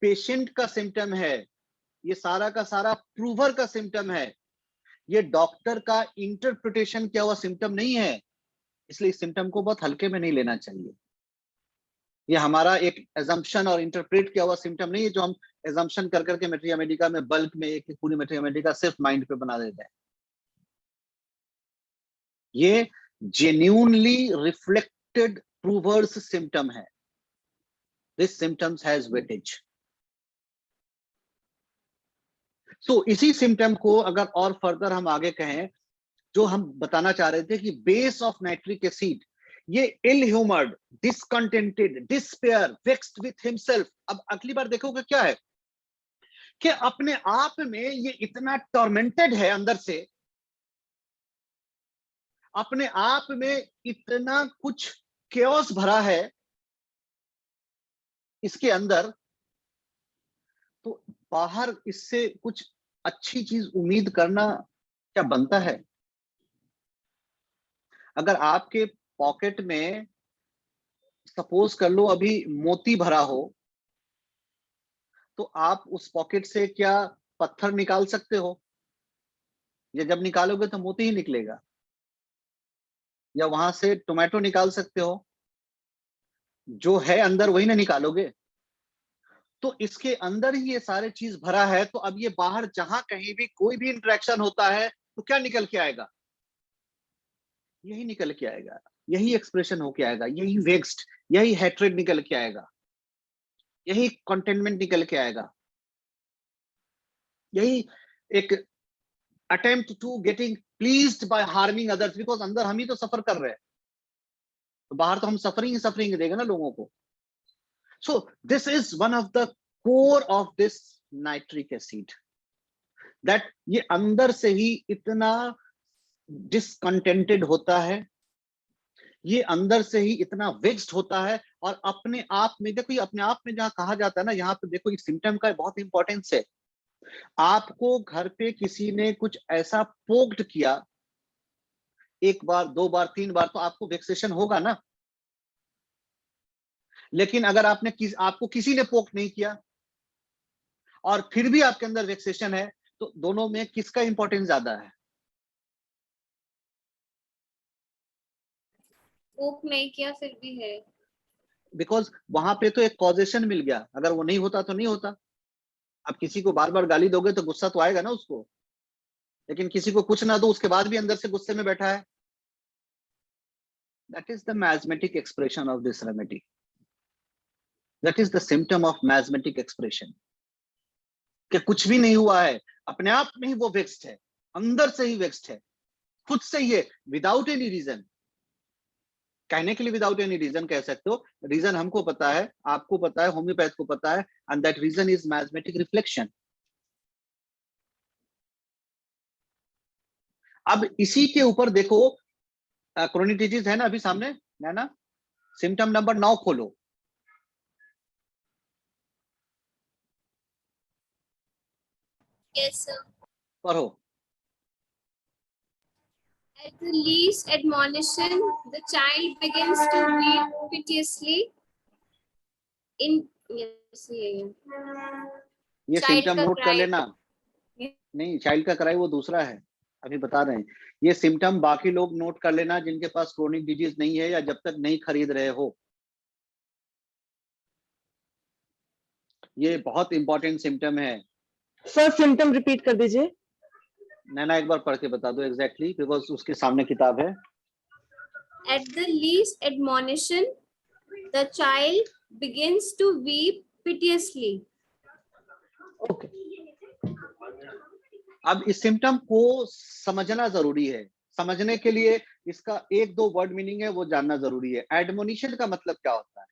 पेशेंट का सिम्टम है, ये सारा का सारा प्रूवर का सिम्टम है, ये डॉक्टर का इंटरप्रिटेशन किया हुआ सिम्टम नहीं है। इसलिए इस सिम्टम को बहुत हल्के में नहीं लेना चाहिए। ये हमारा एक एजम्पशन और इंटरप्रेट किया हुआ सिम्टम नहीं है, जो हम एजम्पशन कर करके मेट्रिया मेडिका में बल्क में एक पूरी मेट्रिया मेडिका सिर्फ माइंड पे बना देते हैं। ये जेन्युइनली रिफ्लेक्टेड प्रूवर्स सिम्टम है। This symptoms has weightage. So इसी सिम्टम को अगर और फर्दर हम आगे कहें, जो हम बताना चाह रहे थे कि बेस ऑफ नाइट्रिक एसिड, ये ill humoured, discontented, despair, vexed with himself. अब अगली बार देखोगे क्या है कि अपने आप में ये इतना टॉर्मेंटेड है अंदर से, अपने आप में इतना कुछ केओस भरा है इसके अंदर, तो बाहर इससे कुछ अच्छी चीज उम्मीद करना क्या बनता है? अगर आपके पॉकेट में सपोज कर लो अभी मोती भरा हो, तो आप उस पॉकेट से क्या पत्थर निकाल सकते हो? या जब निकालोगे तो मोती ही निकलेगा? या वहां से टोमेटो निकाल सकते हो? जो है अंदर वही ना निकालोगे। तो इसके अंदर ही ये सारे चीज भरा है, तो अब ये बाहर जहां कहीं भी कोई भी इंटरेक्शन होता है तो क्या निकल के आएगा? यही निकल के आएगा, यही एक्सप्रेशन होके आएगा, यही वेक्स्ड, यही हैट्रेड निकल के आएगा, यही कंटेनमेंट निकल के आएगा, यही एक attempt to getting pleased by harming others, because अंदर हम ही तो सफर कर रहे हैं, तो बाहर तो हम सफरिंग देगा ना लोगों को। So this is one of the core of this nitric acid, that ये अंदर से ही इतना डिसकंटेंटेड होता है, ये अंदर से ही इतना वेक्स्ड होता है और अपने आप में देखो, ये अपने आप में जहाँ कहा जाता है ना, यहाँ पे देखो, ये सिम्टम का बहुत इंपॉर्टेंस है। आपको घर पे किसी ने कुछ ऐसा पोक्ड किया, 1 बार 2 बार 3 बार, तो आपको वेक्सेशन होगा ना। लेकिन अगर आपको किसी ने पोक नहीं किया और फिर भी आपके अंदर वेक्सेशन है, तो दोनों में किसका इंपॉर्टेंस ज्यादा है? पोक नहीं किया फिर भी है। बिकॉज वहां पे तो एक कॉजेशन मिल गया, अगर वो नहीं होता तो नहीं होता। अब किसी को बार बार गाली दोगे तो गुस्सा तो आएगा ना उसको, लेकिन किसी को कुछ ना दो उसके बाद भी अंदर से गुस्से में बैठा है। That is the mathematic expression of this remedy, that is the symptom of mathematic expression, कि कुछ भी नहीं हुआ है, अपने आप में ही वो वेक्स्ड है, अंदर से ही वेक्स्ड है, खुद से ही है, विदाउट एनी रीजन। कहने के लिए विदाउट एनी रीजन कह सकते हो, रीजन हमको पता है, आपको पता है, होम्योपैथ को पता है, and that reason is mathematic reflection. अब इसी के ऊपर देखो, क्रोनिक डिजीज है ना अभी सामने, है ना? सिम्टम नंबर 9 खोलो। Yes, sir. पढ़ो। At the least admonition, the child begins to weep piteously. Yes, ये Child सिम्टम का नोट कर cry. लेना। नहीं, चाइल्ड का क्राई वो दूसरा है, अभी बता रहे हैं। ये सिम्टम बाकी लोग नोट कर लेना जिनके पास क्रोनिक डिजीज नहीं है या जब तक नहीं खरीद रहे हो। ये बहुत इंपॉर्टेंट सिम्टम है। सर सिम्टम रिपीट कर दीजिए। नैना एक बार पढ़ के बता दो एग्जैक्टली, बिकॉज उसके सामने किताब है। At the least admonition, the child begins to weep piteously. Okay, अब इस सिम्टम को समझना जरूरी है। समझने के लिए इसका 1-2 वर्ड मीनिंग है वो जानना जरूरी है। एडमोनिशन का मतलब क्या होता है?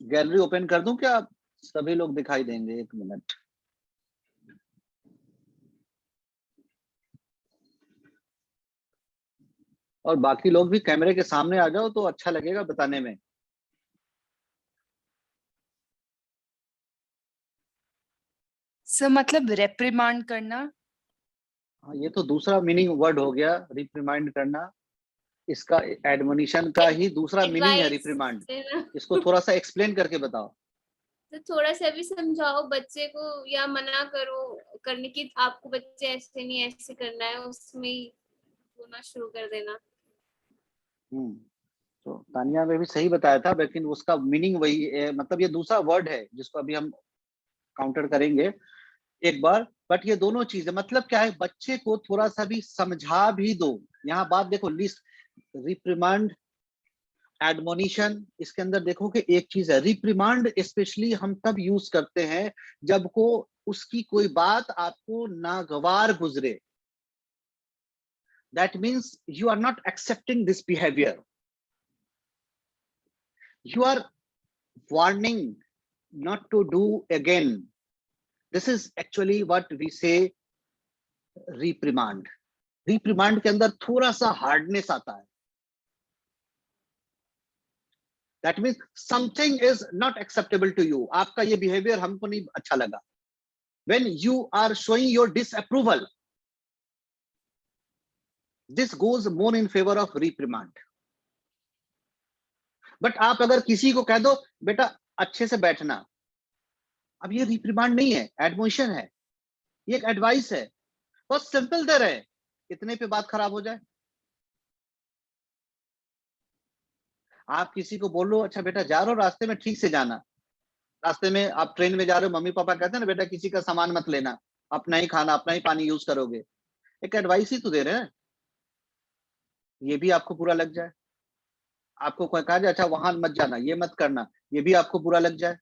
गैलरी ओपन कर दूं क्या? सभी लोग दिखाई देंगे, 1 मिनट। और बाकी लोग भी कैमरे के सामने आ जाओ तो अच्छा लगेगा बताने में। सर मतलब रेप्रिमांड करना। हाँ, ये तो दूसरा मीनिंग वर्ड हो गया, रिप्रिमांड करना। इसका एडमोनिशन का ही दूसरा मीनिंग है Advice, रिप्रिमांड। है ना? इसको थोड़ा सा एक्सप्लेन करके बताओ। तो थोड़ा सा भी समझाओ बच्चे को या मना करो करने की, आपको बच्चे ऐसे नहीं ऐसे करना है, उसमें ही बोलना शुरू कर देना। तो तानिया ने भी सही बताया था, लेकिन उसका मीनिंग वही है, मतलब ये दूसरा वर्ड है जिसको अभी हम काउंटर करेंगे एक बार। बट ये दोनों चीजें मतलब क्या है, बच्चे को थोड़ा सा भी समझा भी दो। यहाँ बात देखो, लिस्ट, रिप्रिमांड, एडमोनिशन, इसके अंदर देखो कि एक चीज है, रिप्रिमांड स्पेशली हम तब यूज करते हैं जब को उसकी कोई बात आपको नागवार गुजरे। That means you are not accepting this behaviour, you are warning not to do again. This is actually what we say reprimand. reprimand के अंदर थोड़ा सा हार्डनेस आता है। That means something is not acceptable to you. आपका ये behaviour हमको नहीं अच्छा लगा। When you are showing your disapproval, this goes more in favor of reprimand. But आप अगर किसी को कह दो बेटा अच्छे से बैठना, अब ये रिप्रिमांड नहीं है, एडमोनिशन है, ये एक एडवाइस है, बहुत सिंपल दे रहे हैं, इतने पे बात खराब हो जाए। आप किसी को बोलो अच्छा बेटा जा रहे हो रास्ते में ठीक से जाना, रास्ते में आप ट्रेन में जा रहे हो, मम्मी पापा कहते हैं ना बेटा किसी का सामान मत लेना, अपना ही खाना अपना ही पानी यूज करोगे, एक एडवाइस ही तो दे रहे हैं। ये भी आपको बुरा लग जाए, आपको कोई कहा जाए अच्छा वहां मत जाना, ये मत करना, ये भी आपको बुरा लग जाए।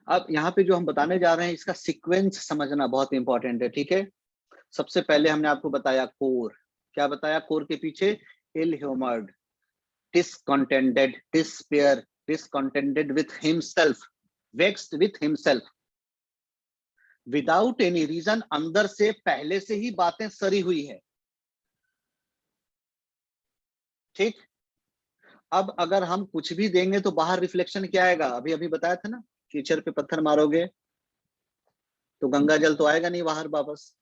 अब यहाँ पे जो हम बताने जा रहे हैं इसका सीक्वेंस समझना बहुत इंपॉर्टेंट है, ठीक है। सबसे पहले हमने आपको बताया कोर, क्या बताया? कोर के पीछे ill humoured, discontented, despair, discontented with himself, vexed with himself, without any reason, अंदर से पहले से ही बातें सरी हुई है। ठीक, अब अगर हम कुछ भी देंगे तो बाहर रिफ्लेक्शन क्या आएगा? अभी अभी बताया था ना, कीचड़ पे पत्थर मारोगे तो गंगा जल तो आएगा नहीं बाहर वापस।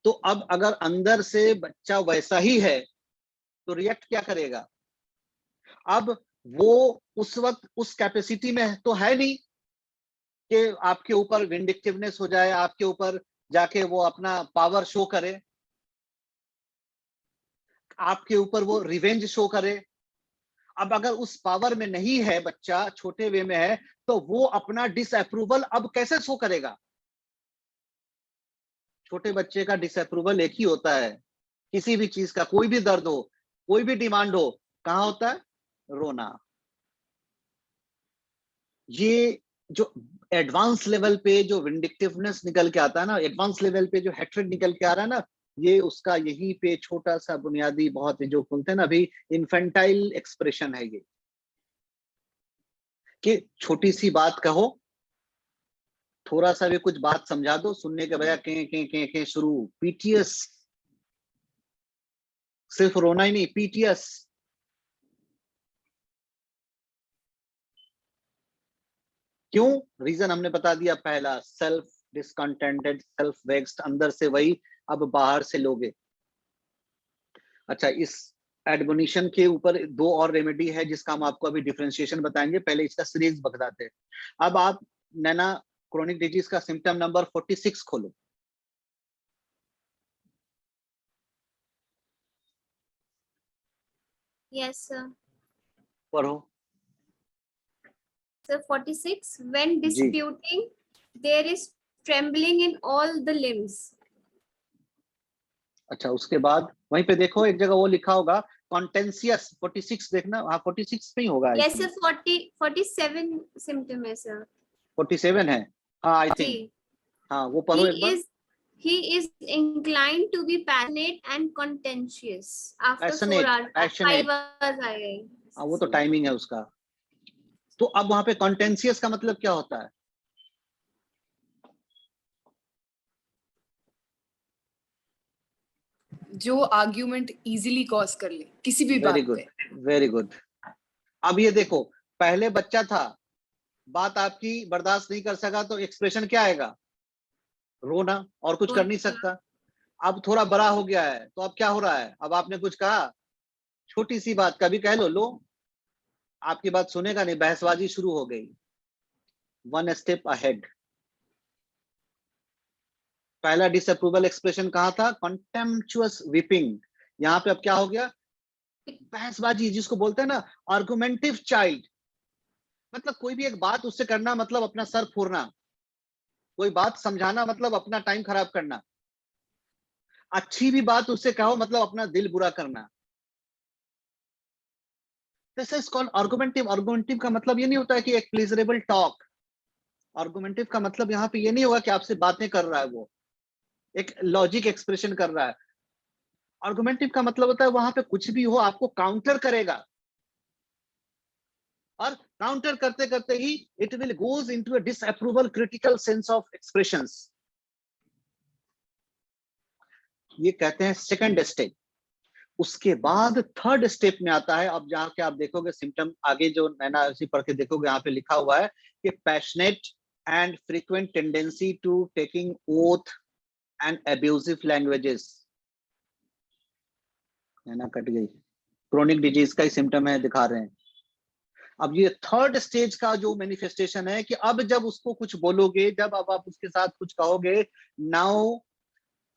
तो अब अगर अंदर से बच्चा वैसा ही है तो रिएक्ट क्या करेगा? अब वो उस वक्त उस कैपेसिटी में तो है नहीं कि आपके ऊपर विंडिक्टिवनेस हो जाए, आपके ऊपर जाके वो अपना पावर शो करे, आपके ऊपर वो रिवेंज शो करे। अब अगर उस पावर में नहीं है बच्चा, छोटे वे में है, तो वो अपना डिसअप्रूवल अब कैसे शो करेगा? छोटे बच्चे का डिसअप्रूवल एक ही होता है, किसी भी चीज का, कोई भी दर्द हो, कोई भी डिमांड हो, कहां होता है? रोना। ये जो एडवांस लेवल पे जो विंडिक्टिवनेस निकल के आता है ना, एडवांस लेवल पे जो हैट्रेड निकल के आ रहा है ना, ये उसका यहीं पे छोटा सा बुनियादी, बहुत जो बोलते हैं ना अभी, इन्फेंटाइल एक्सप्रेशन है ये, कि छोटी सी बात कहो, थोड़ा सा भी कुछ बात समझा दो, सुनने के बजाय के शुरू, पीटीएस, सिर्फ रोना ही नहीं, पीटीएस। क्यों? रीजन हमने बता दिया, पहला सेल्फ डिसकंटेंटेड, सेल्फ वेक्स्ड, अंदर से वही, अब बाहर से लोगे। अच्छा, इस एडमोनिशन के ऊपर दो और रेमेडी है जिसका हम आपको अभी डिफरेंशिएशन बताएंगे, पहले इसका सीरीज बताते हैं। अब आप नैना क्रोनिक डिजीज का सिम्टम नंबर 46 खोलो। Yes, sir. पढ़ो। So 46, when ji. disputing, there is trembling in all the limbs. अच्छा, उसके बाद वहीं पे देखो एक जगह वो लिखा होगा कॉन्टेंसियस, 46 देखना, हाँ 46 में ही होगा। Yes, sir. 47 symptom है sir. 47 है, हाँ आई थिंक, जी. हाँ वो पढ़ो एक बार। He is inclined to be passionate and contentious after 4 Passionate, hours. passionate. 5 hours आएगा। हाँ वो तो टाइमिंग है उसका। तो अब वहां पे कॉन्टेंसियस का मतलब क्या होता है? जो आर्ग्यूमेंट इजीली कॉज कर ले किसी भी बात वेरी गुड, पे। Very good. अब ये देखो, पहले बच्चा था, बात आपकी बर्दाश्त नहीं कर सका तो एक्सप्रेशन क्या आएगा? रोना, और कुछ कर नहीं सकता। अब थोड़ा बड़ा हो गया है तो अब क्या हो रहा है? अब आपने कुछ कहा, छोटी सी बात का भी कह लो, आपकी बात सुनेगा नहीं, बहसबाजी शुरू हो गई। 1 स्टेप अहेड। पहला डिसअप्रूवल एक्सप्रेशन कहा था? कॉन्टेम्पचुअस वीपिंग। यहाँ पे अब क्या हो गया? बहसबाजी, जिसको बोलते हैं ना आर्गुमेंटिव चाइल्ड। मतलब कोई भी एक बात उससे करना मतलब अपना सर फोड़ना, कोई बात समझाना मतलब अपना टाइम खराब करना, अच्छी भी बात उससे कहो मतलब अपना दिल बुरा करना। This is called argumentative. Argumentative का मतलब ये नहीं होता है कि एक प्लीजरेबल टॉक। आर्गुमेंटिव का मतलब यहाँ पे ये नहीं होगा कि आपसे बातें कर रहा है, वो एक लॉजिक एक्सप्रेशन कर रहा है। आर्गुमेंटिव का मतलब होता है वहां पे कुछ भी हो आपको काउंटर करेगा, और काउंटर करते करते ही it will goes into a disapproval critical sense of expressions. ये कहते हैं सेकंड स्टेप। उसके बाद थर्ड स्टेप में आता है, अब जहां के आप देखोगे सिम्टम आगे जो नैना उसी पढ़ के देखोगे, यहाँ पे लिखा हुआ है कि passionate and frequent tendency to taking oath and abusive languages. नैना कट गई। क्रोनिक डिजीज का ही सिम्टम है, दिखा रहे हैं। अब ये थर्ड स्टेज का जो मैनिफेस्टेशन है कि अब जब उसको कुछ बोलोगे, जब अब आप उसके साथ कुछ कहोगे, नाउ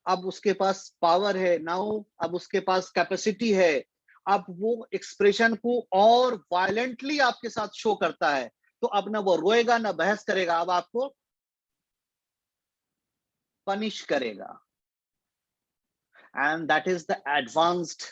अब उसके पास पावर है, नाउ अब उसके पास कैपेसिटी है, अब वो एक्सप्रेशन को और वायलेंटली आपके साथ शो करता है। तो अब ना वो रोएगा ना बहस करेगा, अब आपको पनिश करेगा। And that is the advanced